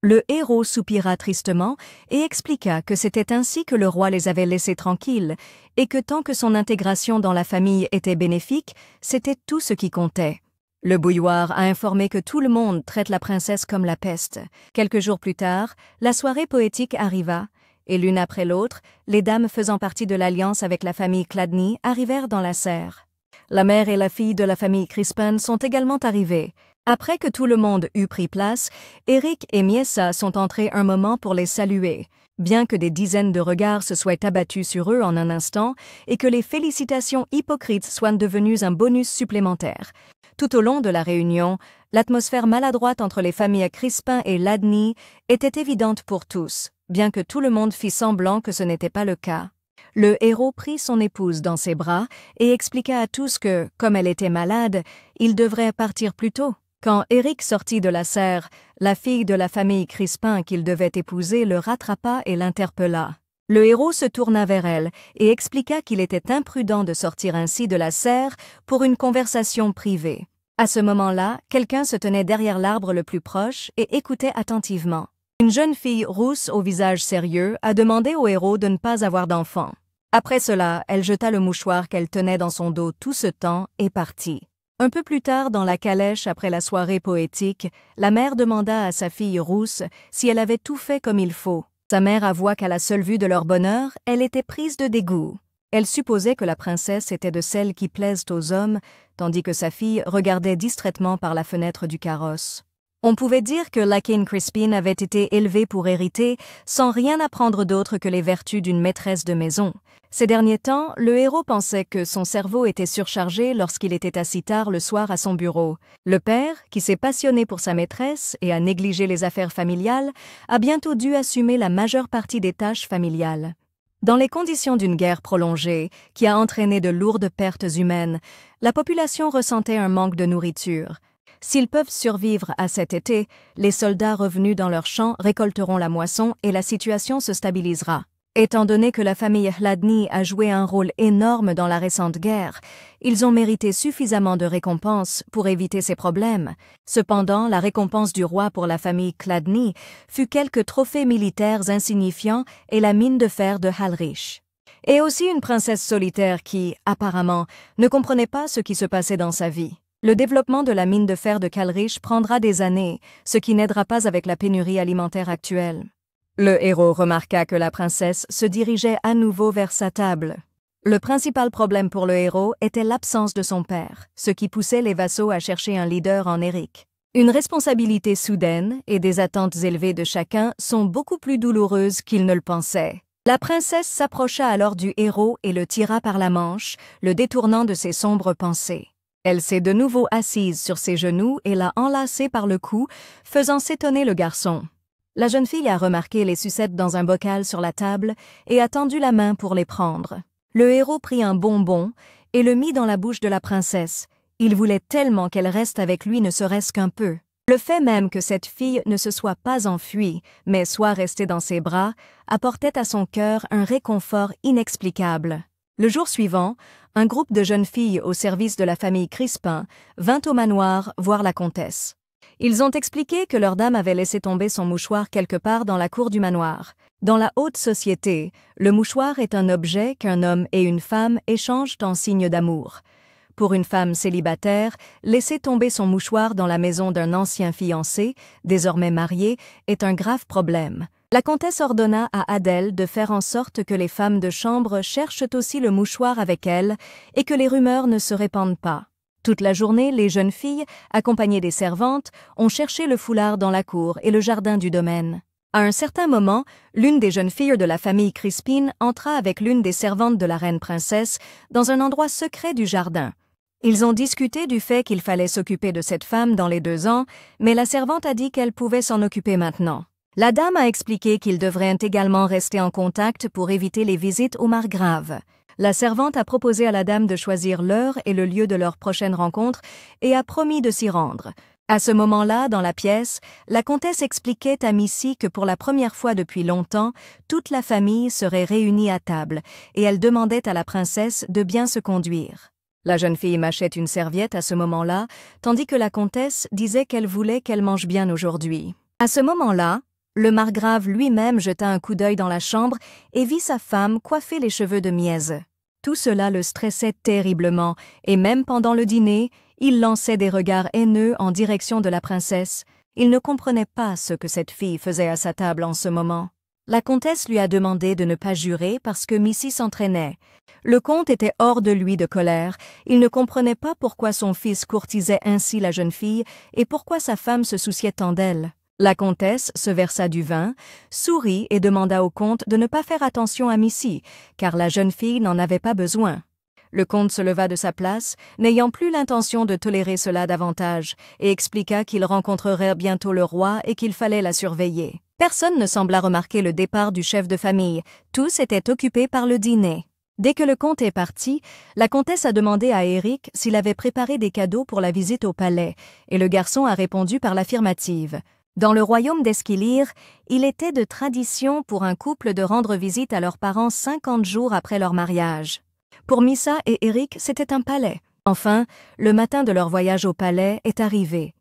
Le héros soupira tristement et expliqua que c'était ainsi que le roi les avait laissés tranquilles et que tant que son intégration dans la famille était bénéfique, c'était tout ce qui comptait. Le bouilloire a informé que tout le monde traite la princesse comme la peste. Quelques jours plus tard, la soirée poétique arriva, et l'une après l'autre, les dames faisant partie de l'alliance avec la famille Chladni arrivèrent dans la serre. La mère et la fille de la famille Crispin sont également arrivées. Après que tout le monde eut pris place, Eric et Miessa sont entrés un moment pour les saluer, bien que des dizaines de regards se soient abattus sur eux en un instant et que les félicitations hypocrites soient devenues un bonus supplémentaire. Tout au long de la réunion, l'atmosphère maladroite entre les familles Crispin et Ladni était évidente pour tous, bien que tout le monde fit semblant que ce n'était pas le cas. Le héros prit son épouse dans ses bras et expliqua à tous que, comme elle était malade, il devrait partir plus tôt. Quand Eric sortit de la serre, la fille de la famille Crispin qu'il devait épouser le rattrapa et l'interpella. Le héros se tourna vers elle et expliqua qu'il était imprudent de sortir ainsi de la serre pour une conversation privée. À ce moment-là, quelqu'un se tenait derrière l'arbre le plus proche et écoutait attentivement. Une jeune fille rousse au visage sérieux a demandé au héros de ne pas avoir d'enfant. Après cela, elle jeta le mouchoir qu'elle tenait dans son dos tout ce temps et partit. Un peu plus tard, dans la calèche après la soirée poétique, la mère demanda à sa fille rousse si elle avait tout fait comme il faut. Sa mère avoua qu'à la seule vue de leur bonheur, elle était prise de dégoût. Elle supposait que la princesse était de celles qui plaisent aux hommes, tandis que sa fille regardait distraitement par la fenêtre du carrosse. On pouvait dire que Lakin Crispin avait été élevée pour hériter, sans rien apprendre d'autre que les vertus d'une maîtresse de maison. Ces derniers temps, le héros pensait que son cerveau était surchargé lorsqu'il était assis tard le soir à son bureau. Le père, qui s'est passionné pour sa maîtresse et a négligé les affaires familiales, a bientôt dû assumer la majeure partie des tâches familiales. Dans les conditions d'une guerre prolongée, qui a entraîné de lourdes pertes humaines, la population ressentait un manque de nourriture. S'ils peuvent survivre à cet été, les soldats revenus dans leurs champs récolteront la moisson et la situation se stabilisera. Étant donné que la famille Hladni a joué un rôle énorme dans la récente guerre, ils ont mérité suffisamment de récompenses pour éviter ces problèmes. Cependant, la récompense du roi pour la famille Chladni fut quelques trophées militaires insignifiants et la mine de fer de Halrich. Et aussi une princesse solitaire qui, apparemment, ne comprenait pas ce qui se passait dans sa vie. Le développement de la mine de fer de Kalrich prendra des années, ce qui n'aidera pas avec la pénurie alimentaire actuelle. Le héros remarqua que la princesse se dirigeait à nouveau vers sa table. Le principal problème pour le héros était l'absence de son père, ce qui poussait les vassaux à chercher un leader en Eric. Une responsabilité soudaine et des attentes élevées de chacun sont beaucoup plus douloureuses qu'ils ne le pensaient. La princesse s'approcha alors du héros et le tira par la manche, le détournant de ses sombres pensées. Elle s'est de nouveau assise sur ses genoux et l'a enlacé par le cou, faisant s'étonner le garçon. La jeune fille a remarqué les sucettes dans un bocal sur la table et a tendu la main pour les prendre. Le héros prit un bonbon et le mit dans la bouche de la princesse. Il voulait tellement qu'elle reste avec lui ne serait-ce qu'un peu. Le fait même que cette fille ne se soit pas enfuie, mais soit restée dans ses bras, apportait à son cœur un réconfort inexplicable. Le jour suivant, un groupe de jeunes filles au service de la famille Crispin vint au manoir voir la comtesse. Ils ont expliqué que leur dame avait laissé tomber son mouchoir quelque part dans la cour du manoir. Dans la haute société, le mouchoir est un objet qu'un homme et une femme échangent en signe d'amour. Pour une femme célibataire, laisser tomber son mouchoir dans la maison d'un ancien fiancé, désormais marié, est un grave problème. La comtesse ordonna à Adèle de faire en sorte que les femmes de chambre cherchent aussi le mouchoir avec elle et que les rumeurs ne se répandent pas. Toute la journée, les jeunes filles, accompagnées des servantes, ont cherché le foulard dans la cour et le jardin du domaine. À un certain moment, l'une des jeunes filles de la famille Crispin entra avec l'une des servantes de la reine princesse dans un endroit secret du jardin. Ils ont discuté du fait qu'il fallait s'occuper de cette femme dans les 2 ans, mais la servante a dit qu'elle pouvait s'en occuper maintenant. La dame a expliqué qu'ils devraient également rester en contact pour éviter les visites au margrave. La servante a proposé à la dame de choisir l'heure et le lieu de leur prochaine rencontre et a promis de s'y rendre. À ce moment-là, dans la pièce, la comtesse expliquait à Missy que pour la première fois depuis longtemps, toute la famille serait réunie à table, et elle demandait à la princesse de bien se conduire. La jeune fille mâchait une serviette à ce moment-là, tandis que la comtesse disait qu'elle voulait qu'elle mange bien aujourd'hui. À ce moment-là, le margrave lui-même jeta un coup d'œil dans la chambre et vit sa femme coiffer les cheveux de Miez. Tout cela le stressait terriblement, et même pendant le dîner, il lançait des regards haineux en direction de la princesse. Il ne comprenait pas ce que cette fille faisait à sa table en ce moment. La comtesse lui a demandé de ne pas jurer parce que Missy s'entraînait. Le comte était hors de lui de colère. Il ne comprenait pas pourquoi son fils courtisait ainsi la jeune fille et pourquoi sa femme se souciait tant d'elle. La comtesse se versa du vin, sourit et demanda au comte de ne pas faire attention à Missy, car la jeune fille n'en avait pas besoin. Le comte se leva de sa place, n'ayant plus l'intention de tolérer cela davantage, et expliqua qu'il rencontrerait bientôt le roi et qu'il fallait la surveiller. Personne ne sembla remarquer le départ du chef de famille, tous étaient occupés par le dîner. Dès que le comte est parti, la comtesse a demandé à Éric s'il avait préparé des cadeaux pour la visite au palais, et le garçon a répondu par l'affirmative. Dans le royaume d'Esquilire, il était de tradition pour un couple de rendre visite à leurs parents 50 jours après leur mariage. Pour Missa et Éric, c'était un palais. Enfin, le matin de leur voyage au palais est arrivé.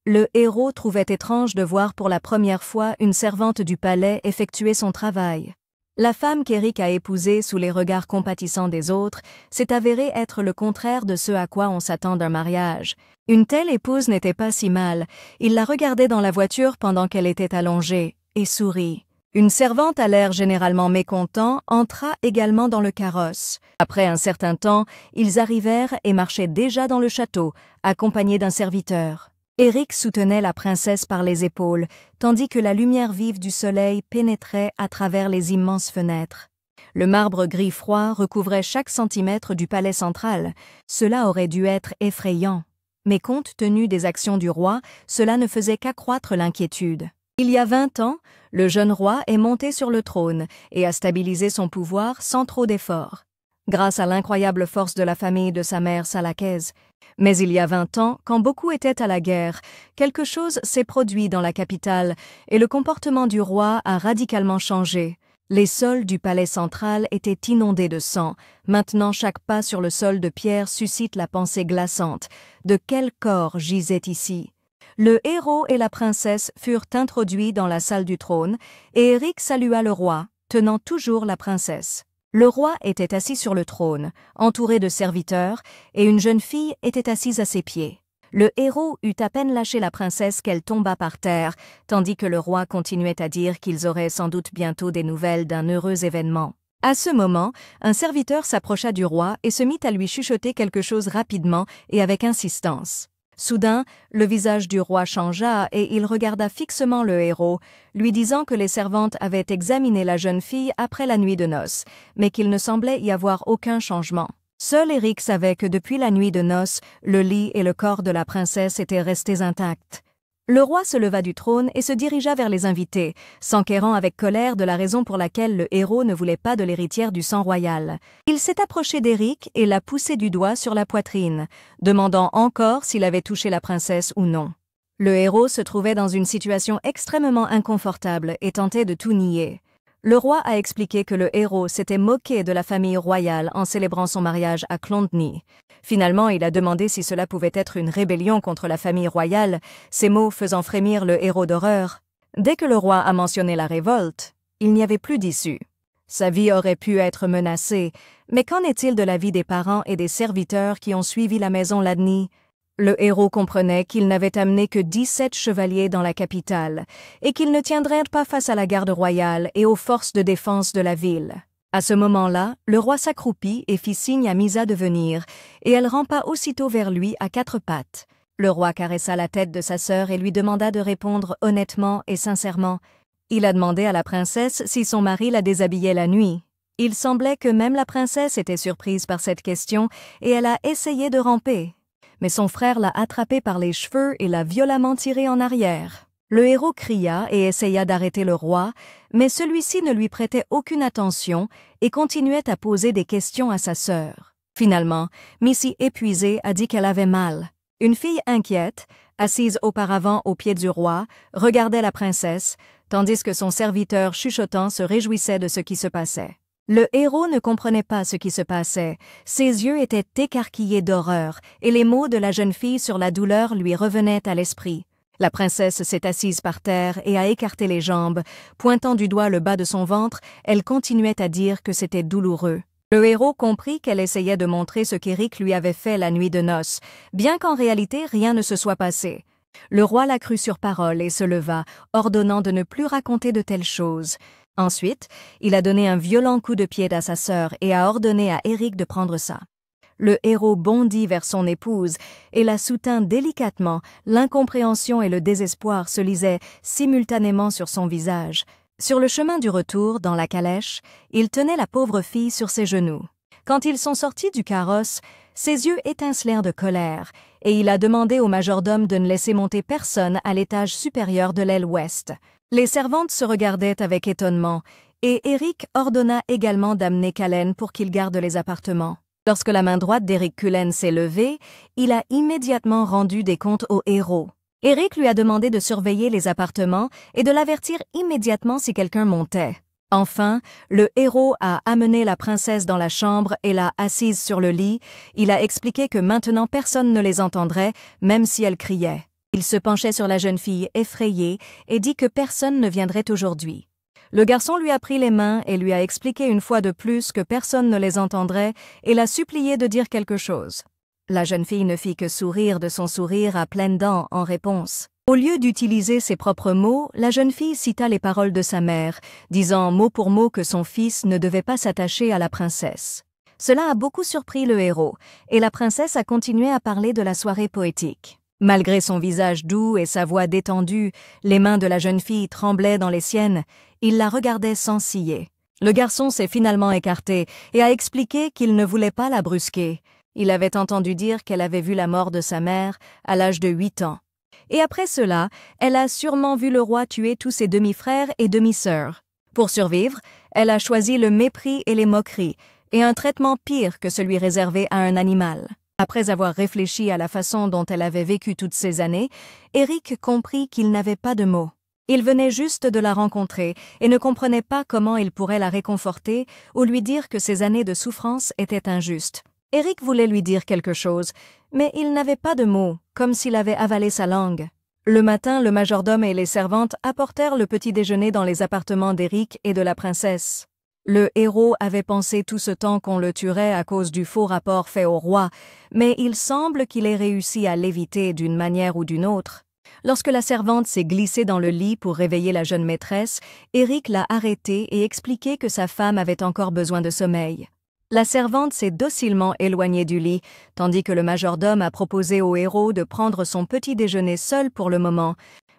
Le héros trouvait étrange de voir pour la première fois une servante du palais effectuer son travail. La femme qu'Éric a épousée sous les regards compatissants des autres s'est avérée être le contraire de ce à quoi on s'attend d'un mariage. Une telle épouse n'était pas si mal. Il la regardait dans la voiture pendant qu'elle était allongée, et sourit. Une servante à l'air généralement mécontent entra également dans le carrosse. Après un certain temps, ils arrivèrent et marchaient déjà dans le château, accompagnés d'un serviteur. Éric soutenait la princesse par les épaules, tandis que la lumière vive du soleil pénétrait à travers les immenses fenêtres. Le marbre gris froid recouvrait chaque centimètre du palais central. Cela aurait dû être effrayant. Mais compte tenu des actions du roi, cela ne faisait qu'accroître l'inquiétude. Il y a 20 ans, le jeune roi est monté sur le trône et a stabilisé son pouvoir sans trop d'efforts, grâce à l'incroyable force de la famille de sa mère Salakez. Mais il y a 20 ans, quand beaucoup étaient à la guerre, quelque chose s'est produit dans la capitale et le comportement du roi a radicalement changé. Les sols du palais central étaient inondés de sang. Maintenant, chaque pas sur le sol de pierre suscite la pensée glaçante. De quel corps gisait ici? Le héros et la princesse furent introduits dans la salle du trône et Éric salua le roi, tenant toujours la princesse. Le roi était assis sur le trône, entouré de serviteurs, et une jeune fille était assise à ses pieds. Le héros eut à peine lâché la princesse qu'elle tomba par terre, tandis que le roi continuait à dire qu'ils auraient sans doute bientôt des nouvelles d'un heureux événement. À ce moment, un serviteur s'approcha du roi et se mit à lui chuchoter quelque chose rapidement et avec insistance. Soudain, le visage du roi changea et il regarda fixement le héros, lui disant que les servantes avaient examiné la jeune fille après la nuit de noces, mais qu'il ne semblait y avoir aucun changement. Seul Éric savait que depuis la nuit de noces, le lit et le corps de la princesse étaient restés intacts. Le roi se leva du trône et se dirigea vers les invités, s'enquérant avec colère de la raison pour laquelle le héros ne voulait pas de l'héritière du sang royal. Il s'est approché d'Éric et l'a poussé du doigt sur la poitrine, demandant encore s'il avait touché la princesse ou non. Le héros se trouvait dans une situation extrêmement inconfortable et tentait de tout nier. Le roi a expliqué que le héros s'était moqué de la famille royale en célébrant son mariage à Clondny. Finalement, il a demandé si cela pouvait être une rébellion contre la famille royale, ces mots faisant frémir le héros d'horreur. Dès que le roi a mentionné la révolte, il n'y avait plus d'issue. Sa vie aurait pu être menacée, mais qu'en est-il de la vie des parents et des serviteurs qui ont suivi la maison la nuit? Le héros comprenait qu'il n'avait amené que 17 chevaliers dans la capitale et qu'ils ne tiendraient pas face à la garde royale et aux forces de défense de la ville. À ce moment-là, le roi s'accroupit et fit signe à Misa de venir, et elle rampa aussitôt vers lui à 4 pattes. Le roi caressa la tête de sa sœur et lui demanda de répondre honnêtement et sincèrement. Il a demandé à la princesse si son mari la déshabillait la nuit. Il semblait que même la princesse était surprise par cette question et elle a essayé de ramper. Mais son frère l'a attrapée par les cheveux et l'a violemment tirée en arrière. Le héros cria et essaya d'arrêter le roi, mais celui-ci ne lui prêtait aucune attention et continuait à poser des questions à sa sœur. Finalement, Missy, épuisée, a dit qu'elle avait mal. Une fille inquiète, assise auparavant aux pieds du roi, regardait la princesse, tandis que son serviteur chuchotant se réjouissait de ce qui se passait. Le héros ne comprenait pas ce qui se passait, ses yeux étaient écarquillés d'horreur, et les mots de la jeune fille sur la douleur lui revenaient à l'esprit. La princesse s'est assise par terre et a écarté les jambes, pointant du doigt le bas de son ventre, elle continuait à dire que c'était douloureux. Le héros comprit qu'elle essayait de montrer ce qu'Éric lui avait fait la nuit de noces, bien qu'en réalité rien ne se soit passé. Le roi la crut sur parole et se leva, ordonnant de ne plus raconter de telles choses. Ensuite, il a donné un violent coup de pied à sa sœur et a ordonné à Éric de prendre ça. Le héros bondit vers son épouse et la soutint délicatement. L'incompréhension et le désespoir se lisaient simultanément sur son visage. Sur le chemin du retour, dans la calèche, il tenait la pauvre fille sur ses genoux. Quand ils sont sortis du carrosse, ses yeux étincelèrent de colère, et il a demandé au majordome de ne laisser monter personne à l'étage supérieur de l'aile ouest. Les servantes se regardaient avec étonnement, et Éric ordonna également d'amener Callen pour qu'il garde les appartements. Lorsque la main droite d'Éric Cullen s'est levée, il a immédiatement rendu des comptes au héros. Éric lui a demandé de surveiller les appartements et de l'avertir immédiatement si quelqu'un montait. Enfin, le héros a amené la princesse dans la chambre et l'a assise sur le lit. Il a expliqué que maintenant personne ne les entendrait, même si elle criait. Il se penchait sur la jeune fille effrayée et dit que personne ne viendrait aujourd'hui. Le garçon lui a pris les mains et lui a expliqué une fois de plus que personne ne les entendrait et l'a supplié de dire quelque chose. La jeune fille ne fit que sourire de son sourire à pleines dents en réponse. Au lieu d'utiliser ses propres mots, la jeune fille cita les paroles de sa mère, disant mot pour mot que son fils ne devait pas s'attacher à la princesse. Cela a beaucoup surpris le héros, et la princesse a continué à parler de la soirée poétique. Malgré son visage doux et sa voix détendue, les mains de la jeune fille tremblaient dans les siennes. Il la regardait sans ciller. Le garçon s'est finalement écarté et a expliqué qu'il ne voulait pas la brusquer. Il avait entendu dire qu'elle avait vu la mort de sa mère à l'âge de 8 ans. Et après cela, elle a sûrement vu le roi tuer tous ses demi-frères et demi-sœurs. Pour survivre, elle a choisi le mépris et les moqueries, et un traitement pire que celui réservé à un animal. Après avoir réfléchi à la façon dont elle avait vécu toutes ces années, Éric comprit qu'il n'avait pas de mots. Il venait juste de la rencontrer et ne comprenait pas comment il pourrait la réconforter ou lui dire que ses années de souffrance étaient injustes. Éric voulait lui dire quelque chose, mais il n'avait pas de mots, comme s'il avait avalé sa langue. Le matin, le majordome et les servantes apportèrent le petit déjeuner dans les appartements d'Éric et de la princesse. Le héros avait pensé tout ce temps qu'on le tuerait à cause du faux rapport fait au roi, mais il semble qu'il ait réussi à l'éviter d'une manière ou d'une autre. Lorsque la servante s'est glissée dans le lit pour réveiller la jeune maîtresse, Éric l'a arrêtée et expliqué que sa femme avait encore besoin de sommeil. La servante s'est docilement éloignée du lit, tandis que le majordome a proposé au héros de prendre son petit déjeuner seul pour le moment.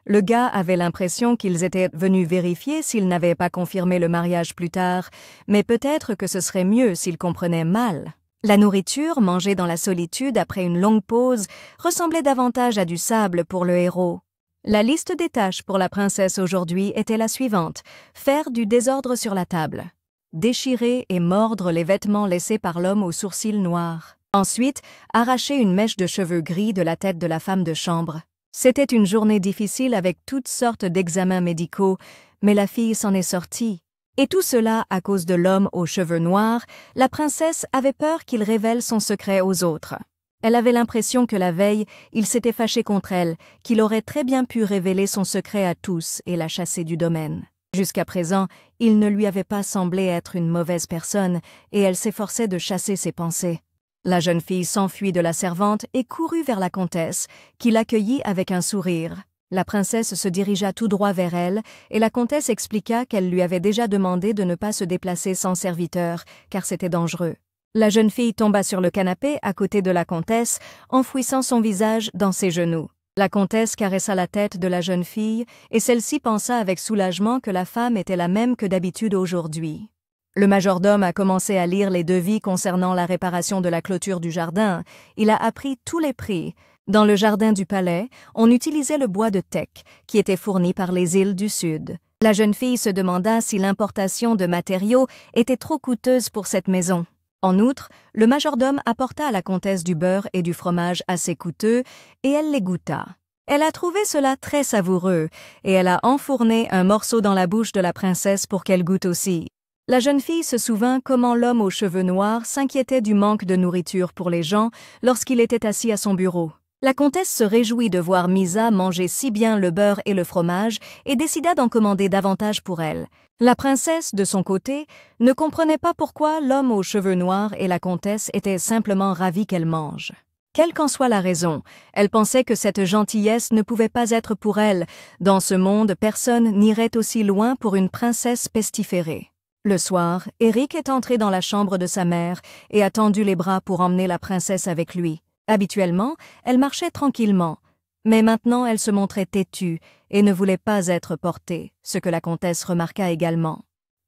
Le gars avait l'impression qu'ils étaient venus vérifier s'ils n'avaient pas confirmé le mariage plus tard, mais peut-être que ce serait mieux s'ils comprenaient mal. La nourriture, mangée dans la solitude après une longue pause, ressemblait davantage à du sable pour le héros. La liste des tâches pour la princesse aujourd'hui était la suivante: faire du désordre sur la table, déchirer et mordre les vêtements laissés par l'homme aux sourcils noirs. Ensuite, arracher une mèche de cheveux gris de la tête de la femme de chambre. C'était une journée difficile avec toutes sortes d'examens médicaux, mais la fille s'en est sortie. Et tout cela à cause de l'homme aux cheveux noirs. La princesse avait peur qu'il révèle son secret aux autres. Elle avait l'impression que la veille, il s'était fâché contre elle, qu'il aurait très bien pu révéler son secret à tous et la chasser du domaine. Jusqu'à présent, il ne lui avait pas semblé être une mauvaise personne, et elle s'efforçait de chasser ses pensées. La jeune fille s'enfuit de la servante et courut vers la comtesse, qui l'accueillit avec un sourire. La princesse se dirigea tout droit vers elle, et la comtesse expliqua qu'elle lui avait déjà demandé de ne pas se déplacer sans serviteur, car c'était dangereux. La jeune fille tomba sur le canapé à côté de la comtesse, enfouissant son visage dans ses genoux. La comtesse caressa la tête de la jeune fille, et celle-ci pensa avec soulagement que la femme était la même que d'habitude aujourd'hui. Le majordome a commencé à lire les devis concernant la réparation de la clôture du jardin. Il a appris tous les prix. Dans le jardin du palais, on utilisait le bois de teck, qui était fourni par les îles du Sud. La jeune fille se demanda si l'importation de matériaux était trop coûteuse pour cette maison. En outre, le majordome apporta à la comtesse du beurre et du fromage assez coûteux, et elle les goûta. Elle a trouvé cela très savoureux, et elle a enfourné un morceau dans la bouche de la princesse pour qu'elle goûte aussi. La jeune fille se souvint comment l'homme aux cheveux noirs s'inquiétait du manque de nourriture pour les gens lorsqu'il était assis à son bureau. La comtesse se réjouit de voir Misa manger si bien le beurre et le fromage et décida d'en commander davantage pour elle. La princesse, de son côté, ne comprenait pas pourquoi l'homme aux cheveux noirs et la comtesse étaient simplement ravis qu'elle mange. Quelle qu'en soit la raison, elle pensait que cette gentillesse ne pouvait pas être pour elle. Dans ce monde, personne n'irait aussi loin pour une princesse pestiférée. Le soir, Eric est entré dans la chambre de sa mère et a tendu les bras pour emmener la princesse avec lui. Habituellement, elle marchait tranquillement, mais maintenant elle se montrait têtue et ne voulait pas être portée, ce que la comtesse remarqua également.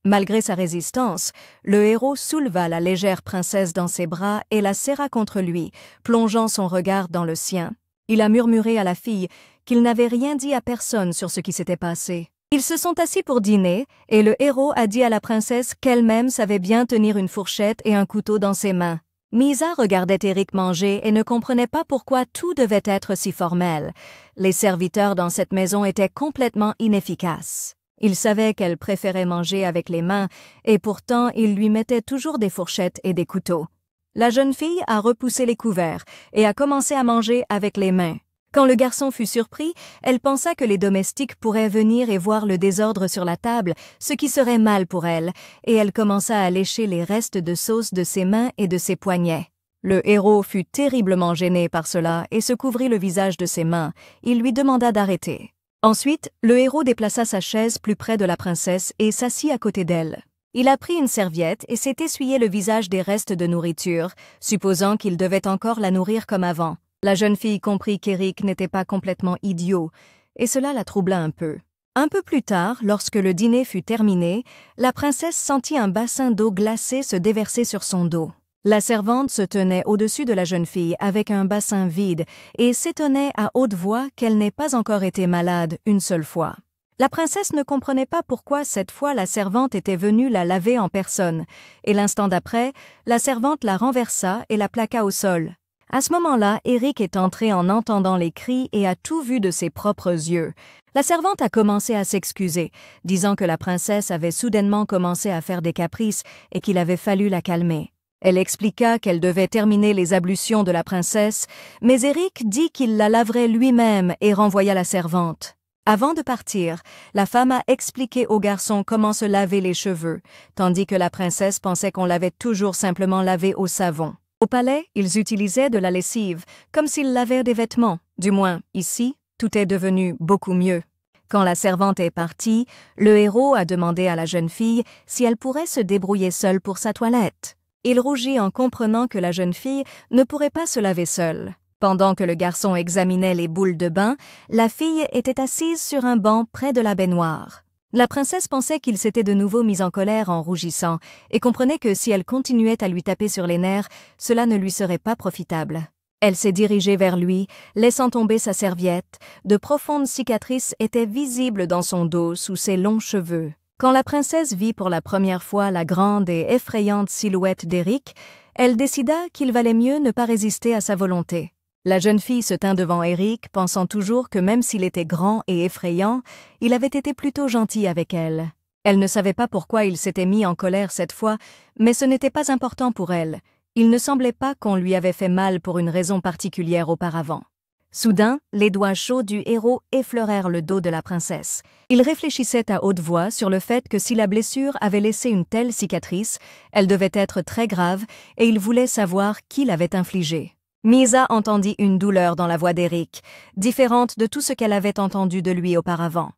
Malgré sa résistance, le héros souleva la légère princesse dans ses bras et la serra contre lui, plongeant son regard dans le sien. Il a murmuré à la fille qu'il n'avait rien dit à personne sur ce qui s'était passé. Ils se sont assis pour dîner et le héros a dit à la princesse qu'elle-même savait bien tenir une fourchette et un couteau dans ses mains. Misa regardait Eric manger et ne comprenait pas pourquoi tout devait être si formel. Les serviteurs dans cette maison étaient complètement inefficaces. Il savait qu'elle préférait manger avec les mains et pourtant il lui mettait toujours des fourchettes et des couteaux. La jeune fille a repoussé les couverts et a commencé à manger avec les mains. Quand le garçon fut surpris, elle pensa que les domestiques pourraient venir et voir le désordre sur la table, ce qui serait mal pour elle, et elle commença à lécher les restes de sauce de ses mains et de ses poignets. Le héros fut terriblement gêné par cela et se couvrit le visage de ses mains. Il lui demanda d'arrêter. Ensuite, le héros déplaça sa chaise plus près de la princesse et s'assit à côté d'elle. Il a pris une serviette et s'est essuyé le visage des restes de nourriture, supposant qu'il devait encore la nourrir comme avant. La jeune fille comprit qu'Eric n'était pas complètement idiot, et cela la troubla un peu. Un peu plus tard, lorsque le dîner fut terminé, la princesse sentit un bassin d'eau glacée se déverser sur son dos. La servante se tenait au-dessus de la jeune fille avec un bassin vide et s'étonnait à haute voix qu'elle n'ait pas encore été malade une seule fois. La princesse ne comprenait pas pourquoi cette fois la servante était venue la laver en personne, et l'instant d'après, la servante la renversa et la plaqua au sol. À ce moment-là, Eric est entré en entendant les cris et a tout vu de ses propres yeux. La servante a commencé à s'excuser, disant que la princesse avait soudainement commencé à faire des caprices et qu'il avait fallu la calmer. Elle expliqua qu'elle devait terminer les ablutions de la princesse, mais Eric dit qu'il la laverait lui-même et renvoya la servante. Avant de partir, la femme a expliqué au garçon comment se laver les cheveux, tandis que la princesse pensait qu'on l'avait toujours simplement lavé au savon. Au palais, ils utilisaient de la lessive, comme s'ils lavaient des vêtements. Du moins, ici, tout est devenu beaucoup mieux. Quand la servante est partie, le héros a demandé à la jeune fille si elle pourrait se débrouiller seule pour sa toilette. Il rougit en comprenant que la jeune fille ne pourrait pas se laver seule. Pendant que le garçon examinait les boules de bain, la fille était assise sur un banc près de la baignoire. La princesse pensait qu'il s'était de nouveau mis en colère en rougissant et comprenait que si elle continuait à lui taper sur les nerfs, cela ne lui serait pas profitable. Elle s'est dirigée vers lui, laissant tomber sa serviette. De profondes cicatrices étaient visibles dans son dos sous ses longs cheveux. Quand la princesse vit pour la première fois la grande et effrayante silhouette d'Eric, elle décida qu'il valait mieux ne pas résister à sa volonté. La jeune fille se tint devant Eric, pensant toujours que même s'il était grand et effrayant, il avait été plutôt gentil avec elle. Elle ne savait pas pourquoi il s'était mis en colère cette fois, mais ce n'était pas important pour elle. Il ne semblait pas qu'on lui avait fait mal pour une raison particulière auparavant. Soudain, les doigts chauds du héros effleurèrent le dos de la princesse. Il réfléchissait à haute voix sur le fait que si la blessure avait laissé une telle cicatrice, elle devait être très grave et il voulait savoir qui l'avait infligée. Misa entendit une douleur dans la voix d'Eric, différente de tout ce qu'elle avait entendu de lui auparavant.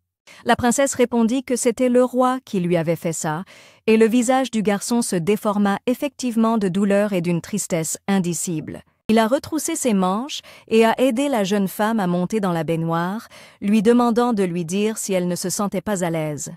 La princesse répondit que c'était le roi qui lui avait fait ça, et le visage du garçon se déforma effectivement de douleur et d'une tristesse indicible. Il a retroussé ses manches et a aidé la jeune femme à monter dans la baignoire, lui demandant de lui dire si elle ne se sentait pas à l'aise.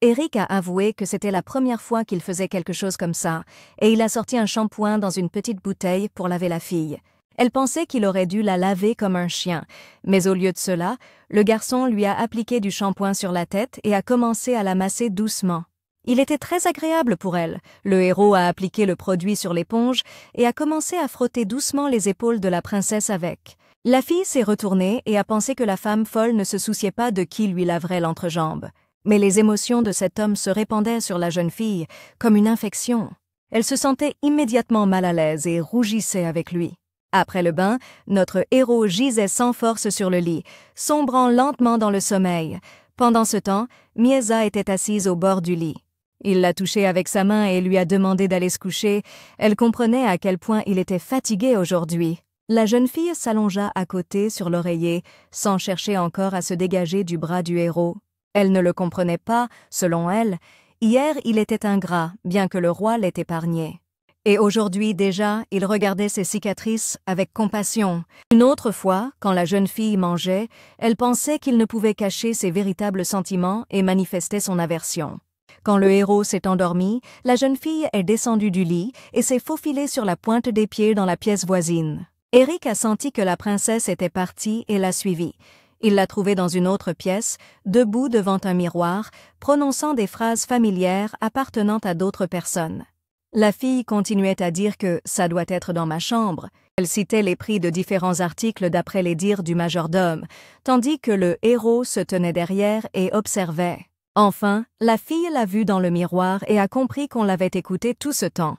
Eric a avoué que c'était la première fois qu'il faisait quelque chose comme ça, et il a sorti un shampoing dans une petite bouteille pour laver la fille. Elle pensait qu'il aurait dû la laver comme un chien, mais au lieu de cela, le garçon lui a appliqué du shampoing sur la tête et a commencé à la masser doucement. Il était très agréable pour elle. Le héros a appliqué le produit sur l'éponge et a commencé à frotter doucement les épaules de la princesse avec. La fille s'est retournée et a pensé que la femme folle ne se souciait pas de qui lui laverait l'entrejambe. Mais les émotions de cet homme se répandaient sur la jeune fille, comme une infection. Elle se sentait immédiatement mal à l'aise et rougissait avec lui. Après le bain, notre héros gisait sans force sur le lit, sombrant lentement dans le sommeil. Pendant ce temps, Miesa était assise au bord du lit. Il l'a touchée avec sa main et lui a demandé d'aller se coucher. Elle comprenait à quel point il était fatigué aujourd'hui. La jeune fille s'allongea à côté sur l'oreiller, sans chercher encore à se dégager du bras du héros. Elle ne le comprenait pas, selon elle. Hier, il était ingrat, bien que le roi l'ait épargné. Et aujourd'hui déjà, il regardait ses cicatrices avec compassion. Une autre fois, quand la jeune fille mangeait, elle pensait qu'il ne pouvait cacher ses véritables sentiments et manifestait son aversion. Quand le héros s'est endormi, la jeune fille est descendue du lit et s'est faufilée sur la pointe des pieds dans la pièce voisine. Eric a senti que la princesse était partie et l'a suivie. Il l'a trouvée dans une autre pièce, debout devant un miroir, prononçant des phrases familières appartenant à d'autres personnes. La fille continuait à dire que « ça doit être dans ma chambre ». Elle citait les prix de différents articles d'après les dires du majordome, tandis que le héros se tenait derrière et observait. Enfin, la fille l'a vue dans le miroir et a compris qu'on l'avait écoutée tout ce temps.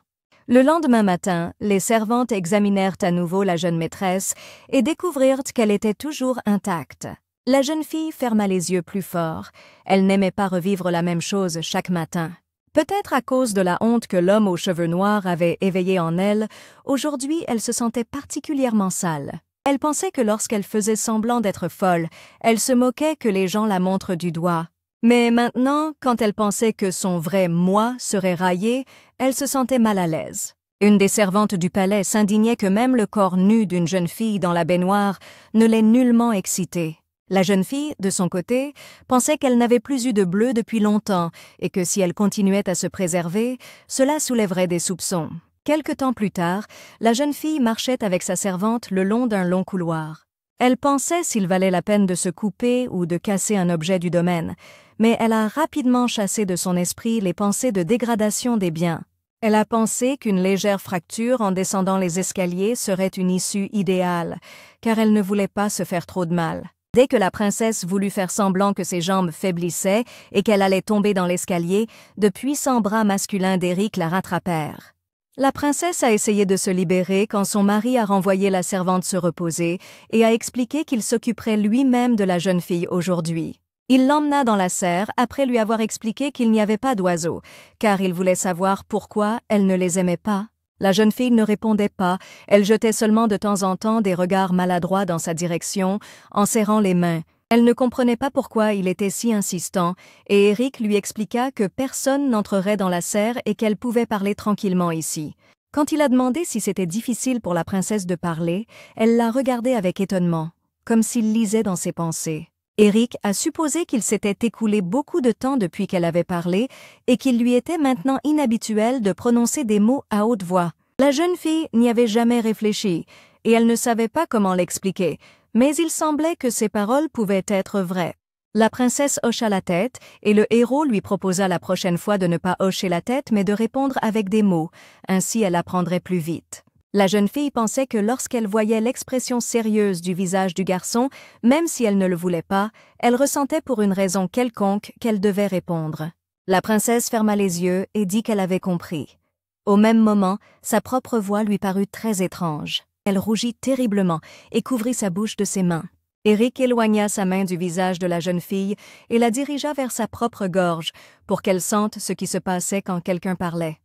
Le lendemain matin, les servantes examinèrent à nouveau la jeune maîtresse et découvrirent qu'elle était toujours intacte. La jeune fille ferma les yeux plus fort. Elle n'aimait pas revivre la même chose chaque matin. Peut-être à cause de la honte que l'homme aux cheveux noirs avait éveillée en elle, aujourd'hui elle se sentait particulièrement sale. Elle pensait que lorsqu'elle faisait semblant d'être folle, elle se moquait que les gens la montrent du doigt. Mais maintenant, quand elle pensait que son vrai « moi » serait raillé, elle se sentait mal à l'aise. Une des servantes du palais s'indignait que même le corps nu d'une jeune fille dans la baignoire ne l'ait nullement excitée. La jeune fille, de son côté, pensait qu'elle n'avait plus eu de bleu depuis longtemps et que si elle continuait à se préserver, cela soulèverait des soupçons. Quelque temps plus tard, la jeune fille marchait avec sa servante le long d'un long couloir. Elle pensait s'il valait la peine de se couper ou de casser un objet du domaine, mais elle a rapidement chassé de son esprit les pensées de dégradation des biens. Elle a pensé qu'une légère fracture en descendant les escaliers serait une issue idéale, car elle ne voulait pas se faire trop de mal. Dès que la princesse voulut faire semblant que ses jambes faiblissaient et qu'elle allait tomber dans l'escalier, de puissants bras masculins d'Eric la rattrapèrent. La princesse a essayé de se libérer quand son mari a renvoyé la servante se reposer et a expliqué qu'il s'occuperait lui-même de la jeune fille aujourd'hui. Il l'emmena dans la serre après lui avoir expliqué qu'il n'y avait pas d'oiseaux, car il voulait savoir pourquoi elle ne les aimait pas. La jeune fille ne répondait pas, elle jetait seulement de temps en temps des regards maladroits dans sa direction, en serrant les mains. Elle ne comprenait pas pourquoi il était si insistant, et Eric lui expliqua que personne n'entrerait dans la serre et qu'elle pouvait parler tranquillement ici. Quand il a demandé si c'était difficile pour la princesse de parler, elle l'a regardé avec étonnement, comme s'il lisait dans ses pensées. Eric a supposé qu'il s'était écoulé beaucoup de temps depuis qu'elle avait parlé et qu'il lui était maintenant inhabituel de prononcer des mots à haute voix. La jeune fille n'y avait jamais réfléchi, et elle ne savait pas comment l'expliquer, mais il semblait que ces paroles pouvaient être vraies. La princesse hocha la tête, et le héros lui proposa la prochaine fois de ne pas hocher la tête mais de répondre avec des mots, ainsi elle apprendrait plus vite. La jeune fille pensait que lorsqu'elle voyait l'expression sérieuse du visage du garçon, même si elle ne le voulait pas, elle ressentait pour une raison quelconque qu'elle devait répondre. La princesse ferma les yeux et dit qu'elle avait compris. Au même moment, sa propre voix lui parut très étrange. Elle rougit terriblement et couvrit sa bouche de ses mains. Eric éloigna sa main du visage de la jeune fille et la dirigea vers sa propre gorge pour qu'elle sente ce qui se passait quand quelqu'un parlait.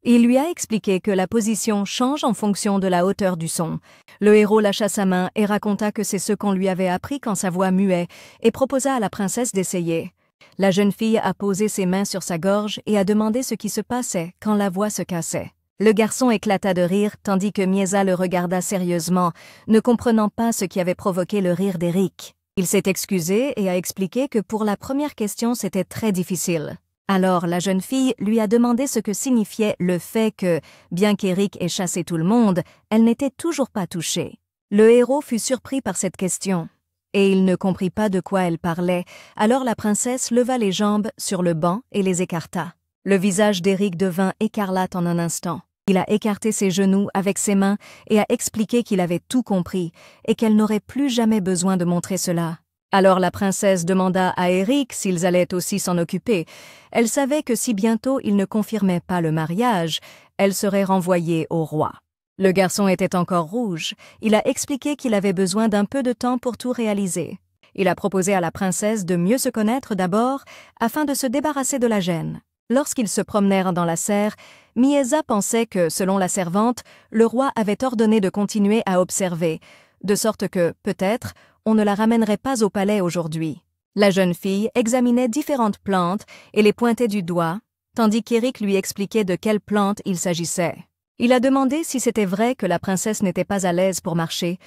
Il lui a expliqué que la position change en fonction de la hauteur du son. Le héros lâcha sa main et raconta que c'est ce qu'on lui avait appris quand sa voix muait et proposa à la princesse d'essayer. La jeune fille a posé ses mains sur sa gorge et a demandé ce qui se passait quand la voix se cassait. Le garçon éclata de rire tandis que Miesa le regarda sérieusement, ne comprenant pas ce qui avait provoqué le rire d'Eric. Il s'est excusé et a expliqué que pour la première question c'était très difficile. Alors la jeune fille lui a demandé ce que signifiait le fait que, bien qu'Eric ait chassé tout le monde, elle n'était toujours pas touchée. Le héros fut surpris par cette question, et il ne comprit pas de quoi elle parlait, alors la princesse leva les jambes sur le banc et les écarta. Le visage d'Éric devint écarlate en un instant. Il a écarté ses genoux avec ses mains et a expliqué qu'il avait tout compris et qu'elle n'aurait plus jamais besoin de montrer cela. Alors la princesse demanda à Éric s'ils allaient aussi s'en occuper. Elle savait que si bientôt il ne confirmait pas le mariage, elle serait renvoyée au roi. Le garçon était encore rouge. Il a expliqué qu'il avait besoin d'un peu de temps pour tout réaliser. Il a proposé à la princesse de mieux se connaître d'abord afin de se débarrasser de la gêne. Lorsqu'ils se promenèrent dans la serre, Mieza pensait que, selon la servante, le roi avait ordonné de continuer à observer, de sorte que, peut-être, on ne la ramènerait pas au palais aujourd'hui. La jeune fille examinait différentes plantes et les pointait du doigt, tandis qu'Éric lui expliquait de quelles plantes il s'agissait. Il a demandé si c'était vrai que la princesse n'était pas à l'aise pour marcher,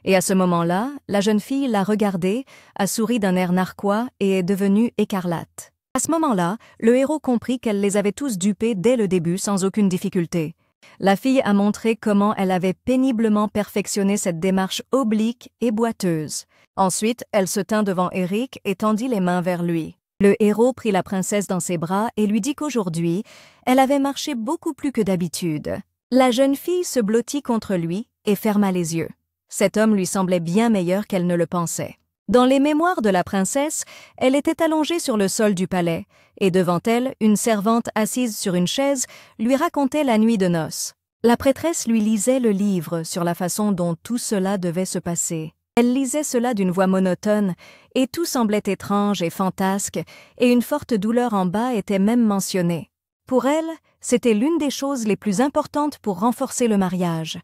et à ce moment-là, la jeune fille l'a regardé, a souri d'un air narquois et est devenue écarlate. À ce moment-là, le héros comprit qu'elle les avait tous dupés dès le début sans aucune difficulté. La fille a montré comment elle avait péniblement perfectionné cette démarche oblique et boiteuse. Ensuite, elle se tint devant Éric et tendit les mains vers lui. Le héros prit la princesse dans ses bras et lui dit qu'aujourd'hui, elle avait marché beaucoup plus que d'habitude. La jeune fille se blottit contre lui et ferma les yeux. Cet homme lui semblait bien meilleur qu'elle ne le pensait. Dans les mémoires de la princesse, elle était allongée sur le sol du palais, et devant elle, une servante assise sur une chaise lui racontait la nuit de noces. La prêtresse lui lisait le livre sur la façon dont tout cela devait se passer. Elle lisait cela d'une voix monotone, et tout semblait étrange et fantasque, et une forte douleur en bas était même mentionnée. Pour elle, c'était l'une des choses les plus importantes pour renforcer le mariage.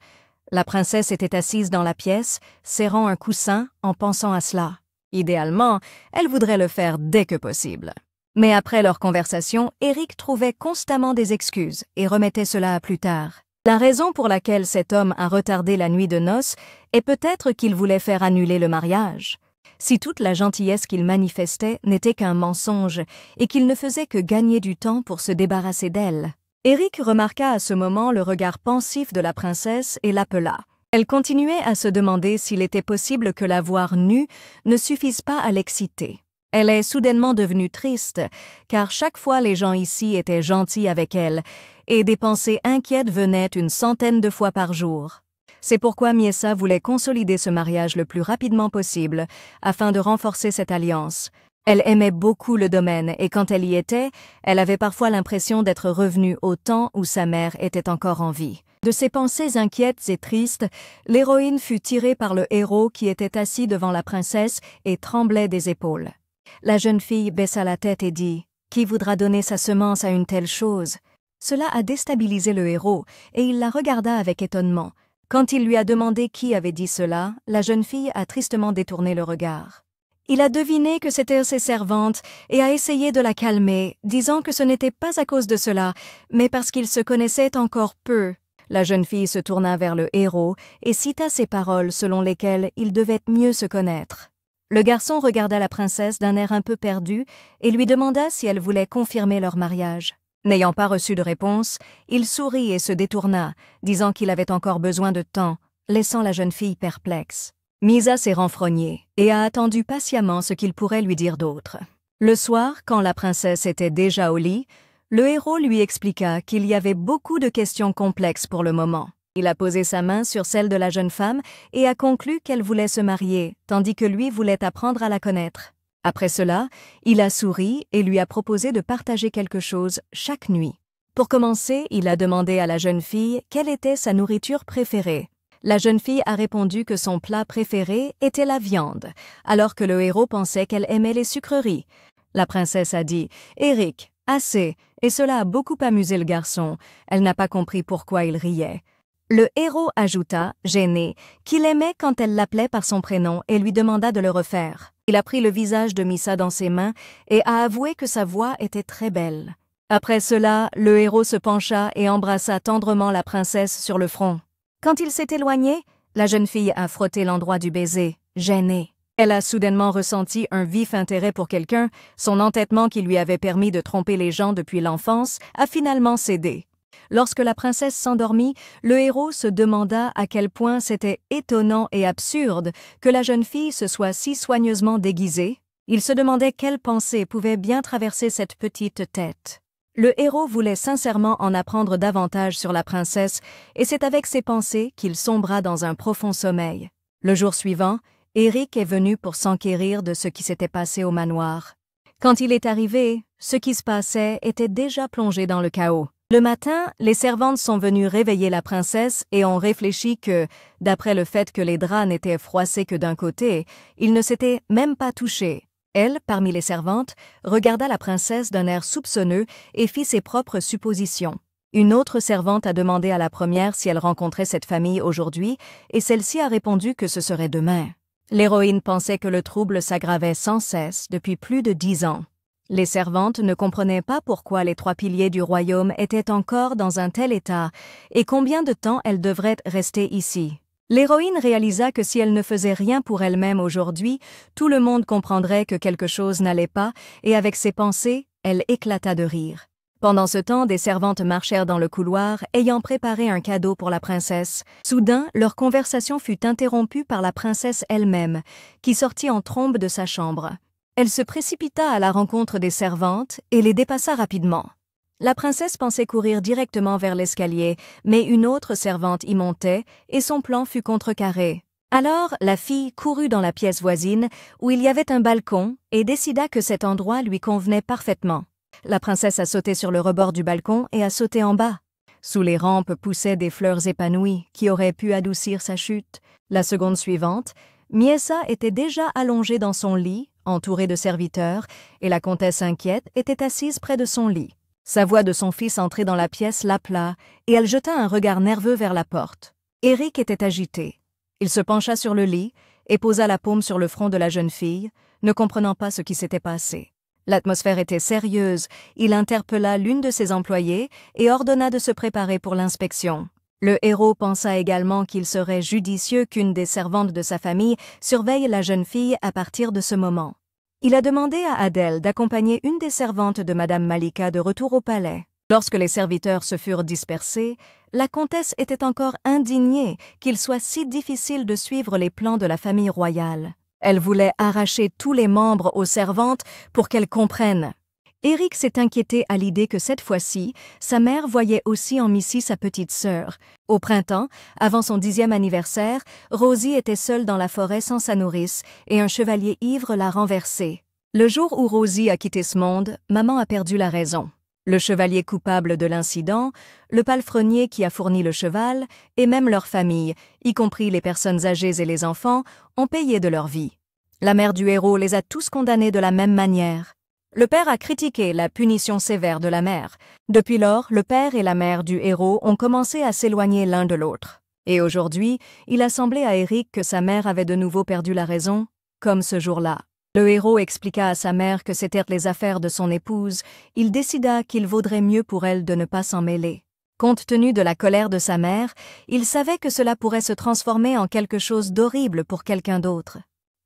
La princesse était assise dans la pièce, serrant un coussin en pensant à cela. Idéalement, elle voudrait le faire dès que possible. Mais après leur conversation, Éric trouvait constamment des excuses et remettait cela à plus tard. La raison pour laquelle cet homme a retardé la nuit de noces est peut-être qu'il voulait faire annuler le mariage. Si toute la gentillesse qu'il manifestait n'était qu'un mensonge et qu'il ne faisait que gagner du temps pour se débarrasser d'elle. Éric remarqua à ce moment le regard pensif de la princesse et l'appela. Elle continuait à se demander s'il était possible que la voir nue ne suffise pas à l'exciter. Elle est soudainement devenue triste, car chaque fois les gens ici étaient gentils avec elle, et des pensées inquiètes venaient une centaine de fois par jour. C'est pourquoi Mieza voulait consolider ce mariage le plus rapidement possible, afin de renforcer cette alliance. Elle aimait beaucoup le domaine et quand elle y était, elle avait parfois l'impression d'être revenue au temps où sa mère était encore en vie. De ces pensées inquiètes et tristes, l'héroïne fut tirée par le héros qui était assis devant la princesse et tremblait des épaules. La jeune fille baissa la tête et dit « Qui voudra donner sa semence à une telle chose ?» Cela a déstabilisé le héros et il la regarda avec étonnement. Quand il lui a demandé qui avait dit cela, la jeune fille a tristement détourné le regard. Il a deviné que c'était ses servantes et a essayé de la calmer, disant que ce n'était pas à cause de cela, mais parce qu'ils se connaissaient encore peu. La jeune fille se tourna vers le héros et cita ces paroles selon lesquelles ils devaient mieux se connaître. Le garçon regarda la princesse d'un air un peu perdu et lui demanda si elle voulait confirmer leur mariage. N'ayant pas reçu de réponse, il sourit et se détourna, disant qu'il avait encore besoin de temps, laissant la jeune fille perplexe. Mieza s'est renfrognée et a attendu patiemment ce qu'il pourrait lui dire d'autre. Le soir, quand la princesse était déjà au lit, le héros lui expliqua qu'il y avait beaucoup de questions complexes pour le moment. Il a posé sa main sur celle de la jeune femme et a conclu qu'elle voulait se marier, tandis que lui voulait apprendre à la connaître. Après cela, il a souri et lui a proposé de partager quelque chose chaque nuit. Pour commencer, il a demandé à la jeune fille quelle était sa nourriture préférée. La jeune fille a répondu que son plat préféré était la viande, alors que le héros pensait qu'elle aimait les sucreries. La princesse a dit « Éric, assez !» et cela a beaucoup amusé le garçon. Elle n'a pas compris pourquoi il riait. Le héros ajouta, gêné, qu'il aimait quand elle l'appelait par son prénom et lui demanda de le refaire. Il a pris le visage de Mieza dans ses mains et a avoué que sa voix était très belle. Après cela, le héros se pencha et embrassa tendrement la princesse sur le front. Quand il s'est éloigné, la jeune fille a frotté l'endroit du baiser, gênée. Elle a soudainement ressenti un vif intérêt pour quelqu'un, son entêtement qui lui avait permis de tromper les gens depuis l'enfance a finalement cédé. Lorsque la princesse s'endormit, le héros se demanda à quel point c'était étonnant et absurde que la jeune fille se soit si soigneusement déguisée. Il se demandait quelle pensée pouvait bien traverser cette petite tête. Le héros voulait sincèrement en apprendre davantage sur la princesse, et c'est avec ces pensées qu'il sombra dans un profond sommeil. Le jour suivant, Eric est venu pour s'enquérir de ce qui s'était passé au manoir. Quand il est arrivé, ce qui se passait était déjà plongé dans le chaos. Le matin, les servantes sont venues réveiller la princesse et ont réfléchi que, d'après le fait que les draps n'étaient froissés que d'un côté, ils ne s'étaient même pas touchés. Elle, parmi les servantes, regarda la princesse d'un air soupçonneux et fit ses propres suppositions. Une autre servante a demandé à la première si elle rencontrait cette famille aujourd'hui, et celle-ci a répondu que ce serait demain. L'héroïne pensait que le trouble s'aggravait sans cesse depuis plus de 10 ans. Les servantes ne comprenaient pas pourquoi les 3 piliers du royaume étaient encore dans un tel état et combien de temps elles devraient rester ici. L'héroïne réalisa que si elle ne faisait rien pour elle-même aujourd'hui, tout le monde comprendrait que quelque chose n'allait pas, et avec ses pensées, elle éclata de rire. Pendant ce temps, des servantes marchèrent dans le couloir, ayant préparé un cadeau pour la princesse. Soudain, leur conversation fut interrompue par la princesse elle-même, qui sortit en trombe de sa chambre. Elle se précipita à la rencontre des servantes et les dépassa rapidement. La princesse pensait courir directement vers l'escalier, mais une autre servante y montait et son plan fut contrecarré. Alors, la fille courut dans la pièce voisine, où il y avait un balcon, et décida que cet endroit lui convenait parfaitement. La princesse a sauté sur le rebord du balcon et a sauté en bas. Sous les rampes poussaient des fleurs épanouies qui auraient pu adoucir sa chute. La seconde suivante, Miessa était déjà allongée dans son lit, entourée de serviteurs, et la comtesse inquiète était assise près de son lit. Sa voix de son fils entrée dans la pièce l'appela, et elle jeta un regard nerveux vers la porte. Eric était agité. Il se pencha sur le lit et posa la paume sur le front de la jeune fille, ne comprenant pas ce qui s'était passé. L'atmosphère était sérieuse. Il interpella l'une de ses employées et ordonna de se préparer pour l'inspection. Le héros pensa également qu'il serait judicieux qu'une des servantes de sa famille surveille la jeune fille à partir de ce moment. Il a demandé à Adèle d'accompagner une des servantes de Madame Malika de retour au palais. Lorsque les serviteurs se furent dispersés, la comtesse était encore indignée qu'il soit si difficile de suivre les plans de la famille royale. Elle voulait arracher tous les membres aux servantes pour qu'elles comprennent. Eric s'est inquiété à l'idée que cette fois-ci, sa mère voyait aussi en Missy sa petite sœur. Au printemps, avant son 10e anniversaire, Rosie était seule dans la forêt sans sa nourrice et un chevalier ivre l'a renversée. Le jour où Rosie a quitté ce monde, maman a perdu la raison. Le chevalier coupable de l'incident, le palefrenier qui a fourni le cheval, et même leur famille, y compris les personnes âgées et les enfants, ont payé de leur vie. La mère du héros les a tous condamnés de la même manière. Le père a critiqué la punition sévère de la mère. Depuis lors, le père et la mère du héros ont commencé à s'éloigner l'un de l'autre. Et aujourd'hui, il a semblé à Eric que sa mère avait de nouveau perdu la raison, comme ce jour-là. Le héros expliqua à sa mère que c'étaient les affaires de son épouse. Il décida qu'il vaudrait mieux pour elle de ne pas s'en mêler. Compte tenu de la colère de sa mère, il savait que cela pourrait se transformer en quelque chose d'horrible pour quelqu'un d'autre.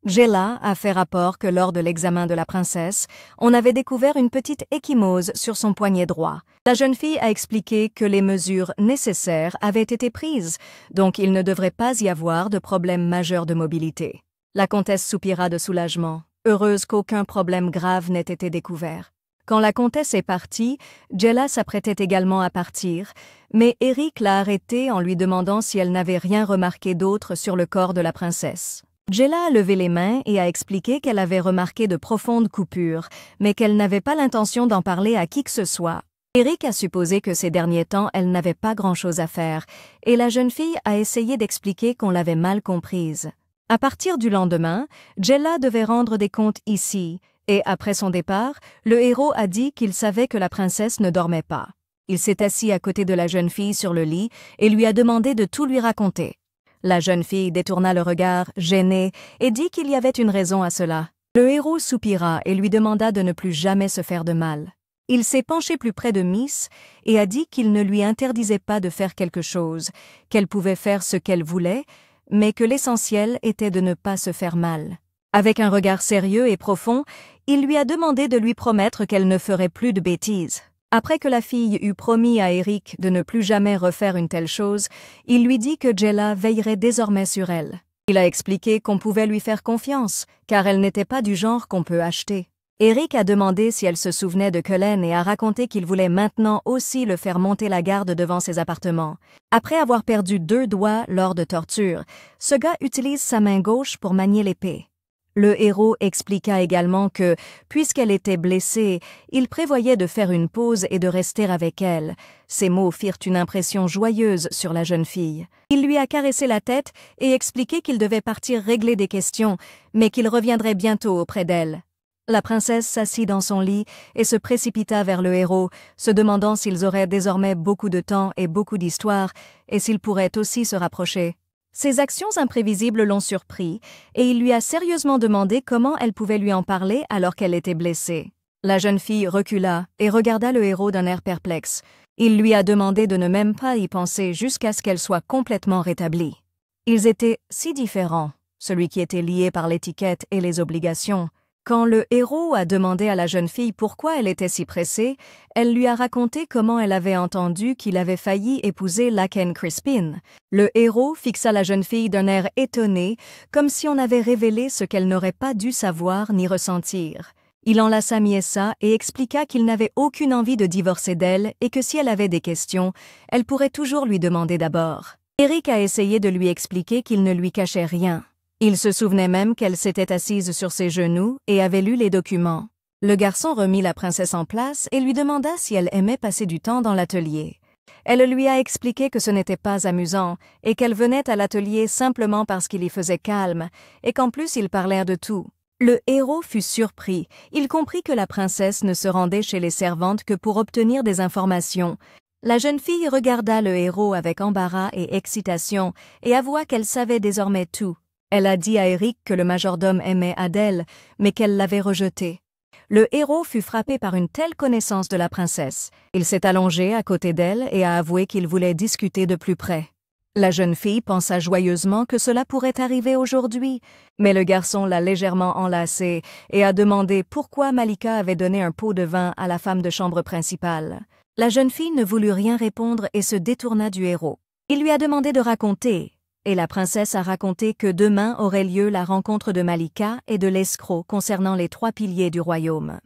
Jella a fait rapport que lors de l'examen de la princesse, on avait découvert une petite ecchymose sur son poignet droit. La jeune fille a expliqué que les mesures nécessaires avaient été prises, donc il ne devrait pas y avoir de problème majeur de mobilité. La comtesse soupira de soulagement, heureuse qu'aucun problème grave n'ait été découvert. Quand la comtesse est partie, Jella s'apprêtait également à partir, mais Eric l'a arrêtée en lui demandant si elle n'avait rien remarqué d'autre sur le corps de la princesse. Jella a levé les mains et a expliqué qu'elle avait remarqué de profondes coupures, mais qu'elle n'avait pas l'intention d'en parler à qui que ce soit. Eric a supposé que ces derniers temps, elle n'avait pas grand-chose à faire, et la jeune fille a essayé d'expliquer qu'on l'avait mal comprise. À partir du lendemain, Jella devait rendre des comptes ici, et après son départ, le héros a dit qu'il savait que la princesse ne dormait pas. Il s'est assis à côté de la jeune fille sur le lit et lui a demandé de tout lui raconter. La jeune fille détourna le regard, gênée, et dit qu'il y avait une raison à cela. Le héros soupira et lui demanda de ne plus jamais se faire de mal. Il s'est penché plus près de Miss et a dit qu'il ne lui interdisait pas de faire quelque chose, qu'elle pouvait faire ce qu'elle voulait, mais que l'essentiel était de ne pas se faire mal. Avec un regard sérieux et profond, il lui a demandé de lui promettre qu'elle ne ferait plus de bêtises. Après que la fille eut promis à Eric de ne plus jamais refaire une telle chose, il lui dit que Jella veillerait désormais sur elle. Il a expliqué qu'on pouvait lui faire confiance, car elle n'était pas du genre qu'on peut acheter. Eric a demandé si elle se souvenait de Cullen et a raconté qu'il voulait maintenant aussi le faire monter la garde devant ses appartements. Après avoir perdu 2 doigts lors de tortures, ce gars utilise sa main gauche pour manier l'épée. Le héros expliqua également que, puisqu'elle était blessée, il prévoyait de faire une pause et de rester avec elle. Ces mots firent une impression joyeuse sur la jeune fille. Il lui a caressé la tête et expliqué qu'il devait partir régler des questions, mais qu'il reviendrait bientôt auprès d'elle. La princesse s'assit dans son lit et se précipita vers le héros, se demandant s'ils auraient désormais beaucoup de temps et beaucoup d'histoires, et s'ils pourraient aussi se rapprocher. Ses actions imprévisibles l'ont surpris, et il lui a sérieusement demandé comment elle pouvait lui en parler alors qu'elle était blessée. La jeune fille recula et regarda le héros d'un air perplexe. Il lui a demandé de ne même pas y penser jusqu'à ce qu'elle soit complètement rétablie. Ils étaient si différents, celui qui était lié par l'étiquette et les obligations. Quand le héros a demandé à la jeune fille pourquoi elle était si pressée, elle lui a raconté comment elle avait entendu qu'il avait failli épouser Laken Crispin. Le héros fixa la jeune fille d'un air étonné, comme si on avait révélé ce qu'elle n'aurait pas dû savoir ni ressentir. Il enlaça Miessa et expliqua qu'il n'avait aucune envie de divorcer d'elle et que si elle avait des questions, elle pourrait toujours lui demander d'abord. Eric a essayé de lui expliquer qu'il ne lui cachait rien. Il se souvenait même qu'elle s'était assise sur ses genoux et avait lu les documents. Le garçon remit la princesse en place et lui demanda si elle aimait passer du temps dans l'atelier. Elle lui a expliqué que ce n'était pas amusant et qu'elle venait à l'atelier simplement parce qu'il y faisait calme et qu'en plus ils parlèrent de tout. Le héros fut surpris. Il comprit que la princesse ne se rendait chez les servantes que pour obtenir des informations. La jeune fille regarda le héros avec embarras et excitation et avoua qu'elle savait désormais tout. Elle a dit à Eric que le majordome aimait Adèle, mais qu'elle l'avait rejeté. Le héros fut frappé par une telle connaissance de la princesse. Il s'est allongé à côté d'elle et a avoué qu'il voulait discuter de plus près. La jeune fille pensa joyeusement que cela pourrait arriver aujourd'hui, mais le garçon l'a légèrement enlacée et a demandé pourquoi Malika avait donné un pot de vin à la femme de chambre principale. La jeune fille ne voulut rien répondre et se détourna du héros. Il lui a demandé de raconter. Et la princesse a raconté que demain aurait lieu la rencontre de Malika et de l'escroc concernant les 3 piliers du royaume.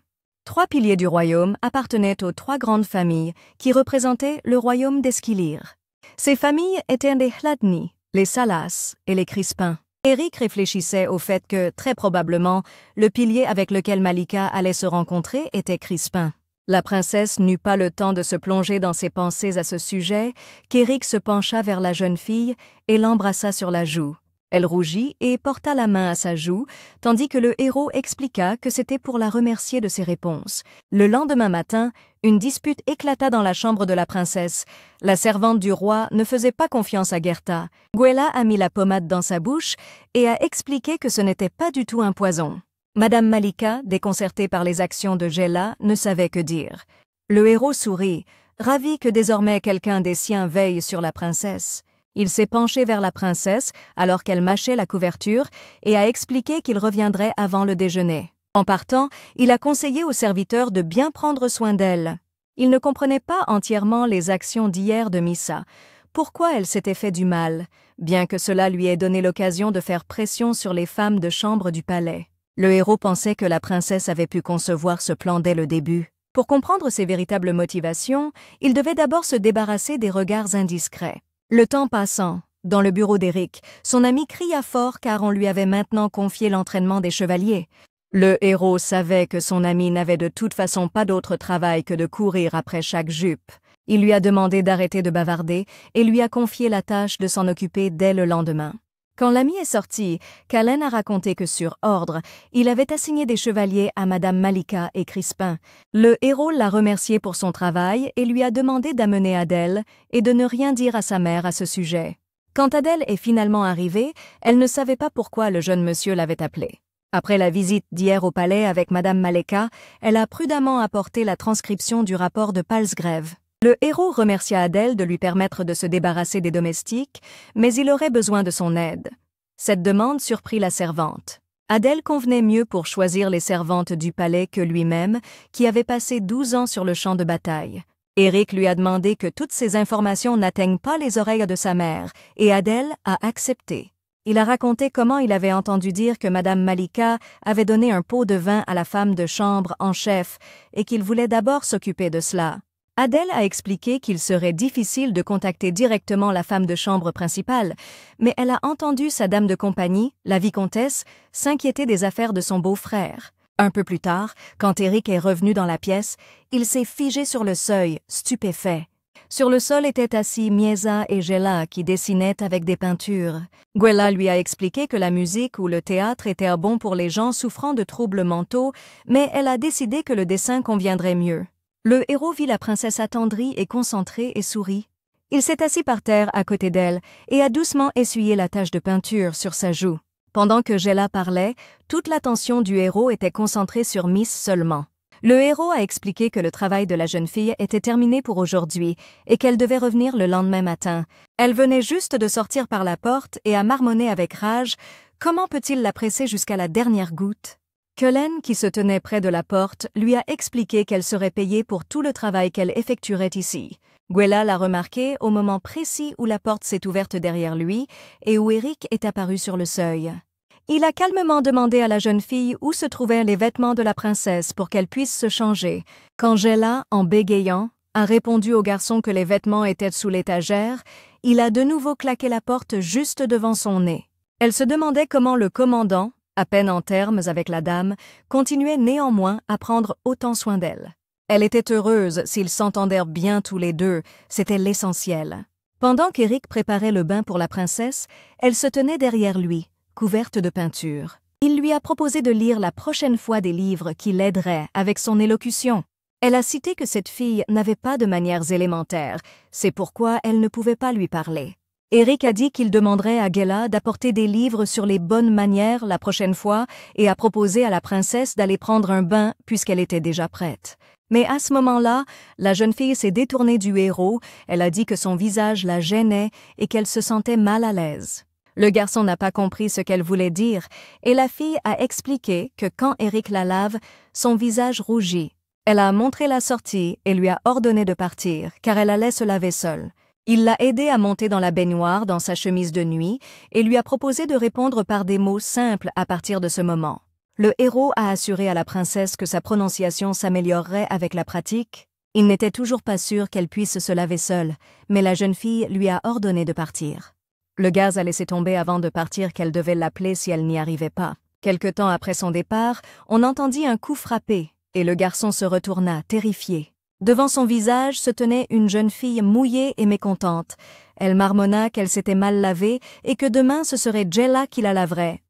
3 piliers du royaume appartenaient aux 3 grandes familles qui représentaient le royaume d'Esquilire. Ces familles étaient les Hladni, les Salas et les Crispin. Eric réfléchissait au fait que, très probablement, le pilier avec lequel Malika allait se rencontrer était Crispin. La princesse n'eut pas le temps de se plonger dans ses pensées à ce sujet qu'Éric se pencha vers la jeune fille et l'embrassa sur la joue. Elle rougit et porta la main à sa joue, tandis que le héros expliqua que c'était pour la remercier de ses réponses. Le lendemain matin, une dispute éclata dans la chambre de la princesse. La servante du roi ne faisait pas confiance à Gerta. Gouela a mis la pommade dans sa bouche et a expliqué que ce n'était pas du tout un poison. Madame Malika, déconcertée par les actions de Jella, ne savait que dire. Le héros sourit, ravi que désormais quelqu'un des siens veille sur la princesse. Il s'est penché vers la princesse alors qu'elle mâchait la couverture et a expliqué qu'il reviendrait avant le déjeuner. En partant, il a conseillé aux serviteurs de bien prendre soin d'elle. Il ne comprenait pas entièrement les actions d'hier de Missa. Pourquoi elle s'était fait du mal, bien que cela lui ait donné l'occasion de faire pression sur les femmes de chambre du palais. Le héros pensait que la princesse avait pu concevoir ce plan dès le début. Pour comprendre ses véritables motivations, il devait d'abord se débarrasser des regards indiscrets. Le temps passant, dans le bureau d'Eric, son ami cria fort car on lui avait maintenant confié l'entraînement des chevaliers. Le héros savait que son ami n'avait de toute façon pas d'autre travail que de courir après chaque jupe. Il lui a demandé d'arrêter de bavarder et lui a confié la tâche de s'en occuper dès le lendemain. Quand l'ami est sorti, Cullen a raconté que sur ordre, il avait assigné des chevaliers à Madame Malika et Crispin. Le héros l'a remercié pour son travail et lui a demandé d'amener Adèle et de ne rien dire à sa mère à ce sujet. Quand Adèle est finalement arrivée, elle ne savait pas pourquoi le jeune monsieur l'avait appelée. Après la visite d'hier au palais avec Madame Malika, elle a prudemment apporté la transcription du rapport de Palsgrave. Le héros remercia Adèle de lui permettre de se débarrasser des domestiques, mais il aurait besoin de son aide. Cette demande surprit la servante. Adèle convenait mieux pour choisir les servantes du palais que lui-même, qui avait passé 12 ans sur le champ de bataille. Éric lui a demandé que toutes ces informations n'atteignent pas les oreilles de sa mère, et Adèle a accepté. Il a raconté comment il avait entendu dire que Madame Malika avait donné un pot de vin à la femme de chambre en chef et qu'il voulait d'abord s'occuper de cela. Adèle a expliqué qu'il serait difficile de contacter directement la femme de chambre principale, mais elle a entendu sa dame de compagnie, la vicomtesse, s'inquiéter des affaires de son beau-frère. Un peu plus tard, quand Éric est revenu dans la pièce, il s'est figé sur le seuil, stupéfait. Sur le sol étaient assis Mieza et Gela qui dessinaient avec des peintures. Gouela lui a expliqué que la musique ou le théâtre étaient bons pour les gens souffrant de troubles mentaux, mais elle a décidé que le dessin conviendrait mieux. Le héros vit la princesse attendrie et concentrée et sourit. Il s'est assis par terre à côté d'elle et a doucement essuyé la tache de peinture sur sa joue. Pendant que Gela parlait, toute l'attention du héros était concentrée sur Miss seulement. Le héros a expliqué que le travail de la jeune fille était terminé pour aujourd'hui et qu'elle devait revenir le lendemain matin. Elle venait juste de sortir par la porte et a marmonné avec rage. Comment peut-il la presser jusqu'à la dernière goutte? Cullen, qui se tenait près de la porte, lui a expliqué qu'elle serait payée pour tout le travail qu'elle effectuerait ici. Gouela l'a remarqué au moment précis où la porte s'est ouverte derrière lui et où Éric est apparu sur le seuil. Il a calmement demandé à la jeune fille où se trouvaient les vêtements de la princesse pour qu'elle puisse se changer. Quand Gela, en bégayant, a répondu au garçon que les vêtements étaient sous l'étagère, il a de nouveau claqué la porte juste devant son nez. Elle se demandait comment le commandant, à peine en termes avec la dame, continuait néanmoins à prendre autant soin d'elle. Elle était heureuse s'ils s'entendèrent bien tous les deux, c'était l'essentiel. Pendant qu'Éric préparait le bain pour la princesse, elle se tenait derrière lui, couverte de peinture. Il lui a proposé de lire la prochaine fois des livres qui l'aideraient avec son élocution. Elle a cité que cette fille n'avait pas de manières élémentaires, c'est pourquoi elle ne pouvait pas lui parler. Éric a dit qu'il demanderait à Gela d'apporter des livres sur les bonnes manières la prochaine fois et a proposé à la princesse d'aller prendre un bain puisqu'elle était déjà prête. Mais à ce moment-là, la jeune fille s'est détournée du héros, elle a dit que son visage la gênait et qu'elle se sentait mal à l'aise. Le garçon n'a pas compris ce qu'elle voulait dire et la fille a expliqué que quand Éric la lave, son visage rougit. Elle a montré la sortie et lui a ordonné de partir car elle allait se laver seule. Il l'a aidée à monter dans la baignoire dans sa chemise de nuit et lui a proposé de répondre par des mots simples à partir de ce moment. Le héros a assuré à la princesse que sa prononciation s'améliorerait avec la pratique. Il n'était toujours pas sûr qu'elle puisse se laver seule, mais la jeune fille lui a ordonné de partir. Le gaz a laissé tomber avant de partir qu'elle devait l'appeler si elle n'y arrivait pas. Quelque temps après son départ, on entendit un coup frapper et le garçon se retourna, terrifié. Devant son visage se tenait une jeune fille mouillée et mécontente. Elle marmonna qu'elle s'était mal lavée et que demain ce serait Gela qui la laverait.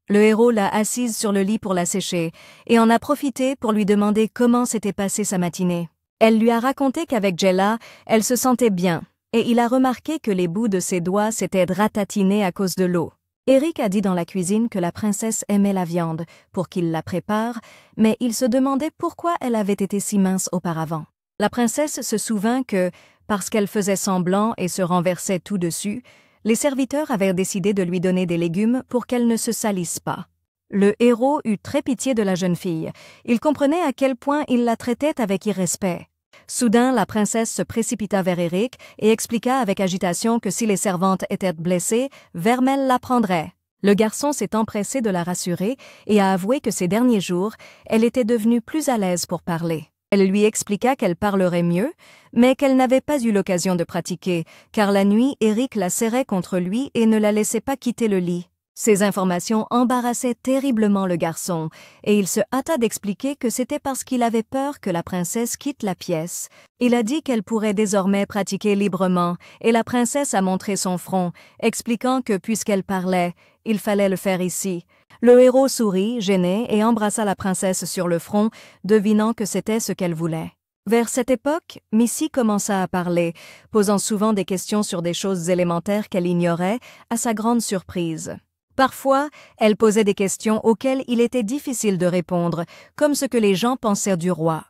Le héros l'a assise sur le lit pour la sécher et en a profité pour lui demander comment s'était passée sa matinée. Elle lui a raconté qu'avec Gela, elle se sentait bien et il a remarqué que les bouts de ses doigts s'étaient ratatinés à cause de l'eau. Éric a dit dans la cuisine que la princesse aimait la viande pour qu'il la prépare, mais il se demandait pourquoi elle avait été si mince auparavant. La princesse se souvint que, parce qu'elle faisait semblant et se renversait tout dessus, les serviteurs avaient décidé de lui donner des légumes pour qu'elle ne se salisse pas. Le héros eut très pitié de la jeune fille. Il comprenait à quel point il la traitait avec irrespect. Soudain, la princesse se précipita vers Éric et expliqua avec agitation que si les servantes étaient blessées, Vermel la prendrait. Le garçon s'est empressé de la rassurer et a avoué que ces derniers jours, elle était devenue plus à l'aise pour parler. Elle lui expliqua qu'elle parlerait mieux, mais qu'elle n'avait pas eu l'occasion de pratiquer, car la nuit, Éric la serrait contre lui et ne la laissait pas quitter le lit. Ces informations embarrassaient terriblement le garçon, et il se hâta d'expliquer que c'était parce qu'il avait peur que la princesse quitte la pièce. Il a dit qu'elle pourrait désormais pratiquer librement, et la princesse a montré son front, expliquant que puisqu'elle parlait, il fallait le faire ici. Le héros sourit, gêné, et embrassa la princesse sur le front, devinant que c'était ce qu'elle voulait. Vers cette époque, Missy commença à parler, posant souvent des questions sur des choses élémentaires qu'elle ignorait, à sa grande surprise. Parfois, elle posait des questions auxquelles il était difficile de répondre, comme ce que les gens pensaient du roi.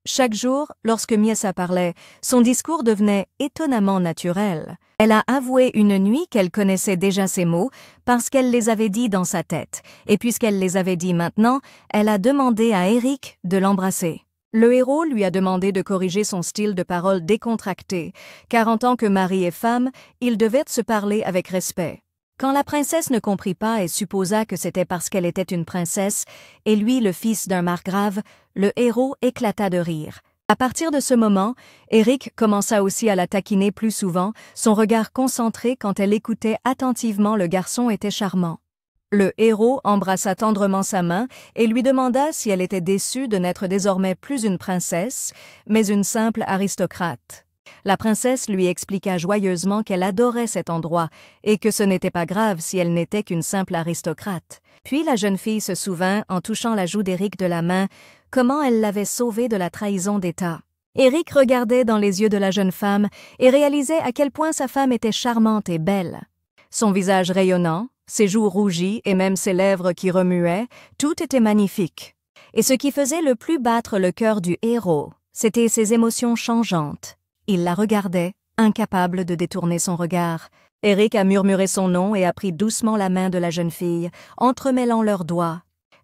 Chaque jour, lorsque Miesa parlait, son discours devenait étonnamment naturel. Elle a avoué une nuit qu'elle connaissait déjà ces mots parce qu'elle les avait dits dans sa tête, et puisqu'elle les avait dits maintenant, elle a demandé à Eric de l'embrasser. Le héros lui a demandé de corriger son style de parole décontracté, car en tant que mari et femme, ils devaient se parler avec respect. Quand la princesse ne comprit pas et supposa que c'était parce qu'elle était une princesse, et lui le fils d'un margrave, le héros éclata de rire. À partir de ce moment, Eric commença aussi à la taquiner plus souvent, son regard concentré quand elle écoutait attentivement le garçon était charmant. Le héros embrassa tendrement sa main et lui demanda si elle était déçue de n'être désormais plus une princesse, mais une simple aristocrate. La princesse lui expliqua joyeusement qu'elle adorait cet endroit et que ce n'était pas grave si elle n'était qu'une simple aristocrate. Puis la jeune fille se souvint, en touchant la joue d'Éric de la main, comment elle l'avait sauvé de la trahison d'État. Éric regardait dans les yeux de la jeune femme et réalisait à quel point sa femme était charmante et belle. Son visage rayonnant, ses joues rougies et même ses lèvres qui remuaient, tout était magnifique. Et ce qui faisait le plus battre le cœur du héros, c'était ses émotions changeantes. Il la regardait, incapable de détourner son regard. Eric a murmuré son nom et a pris doucement la main de la jeune fille, entremêlant leurs doigts.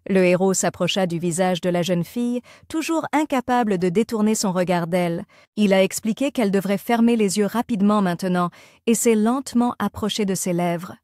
Le héros s'approcha du visage de la jeune fille, toujours incapable de détourner son regard d'elle. Il a expliqué qu'elle devrait fermer les yeux rapidement maintenant et s'est lentement approché de ses lèvres.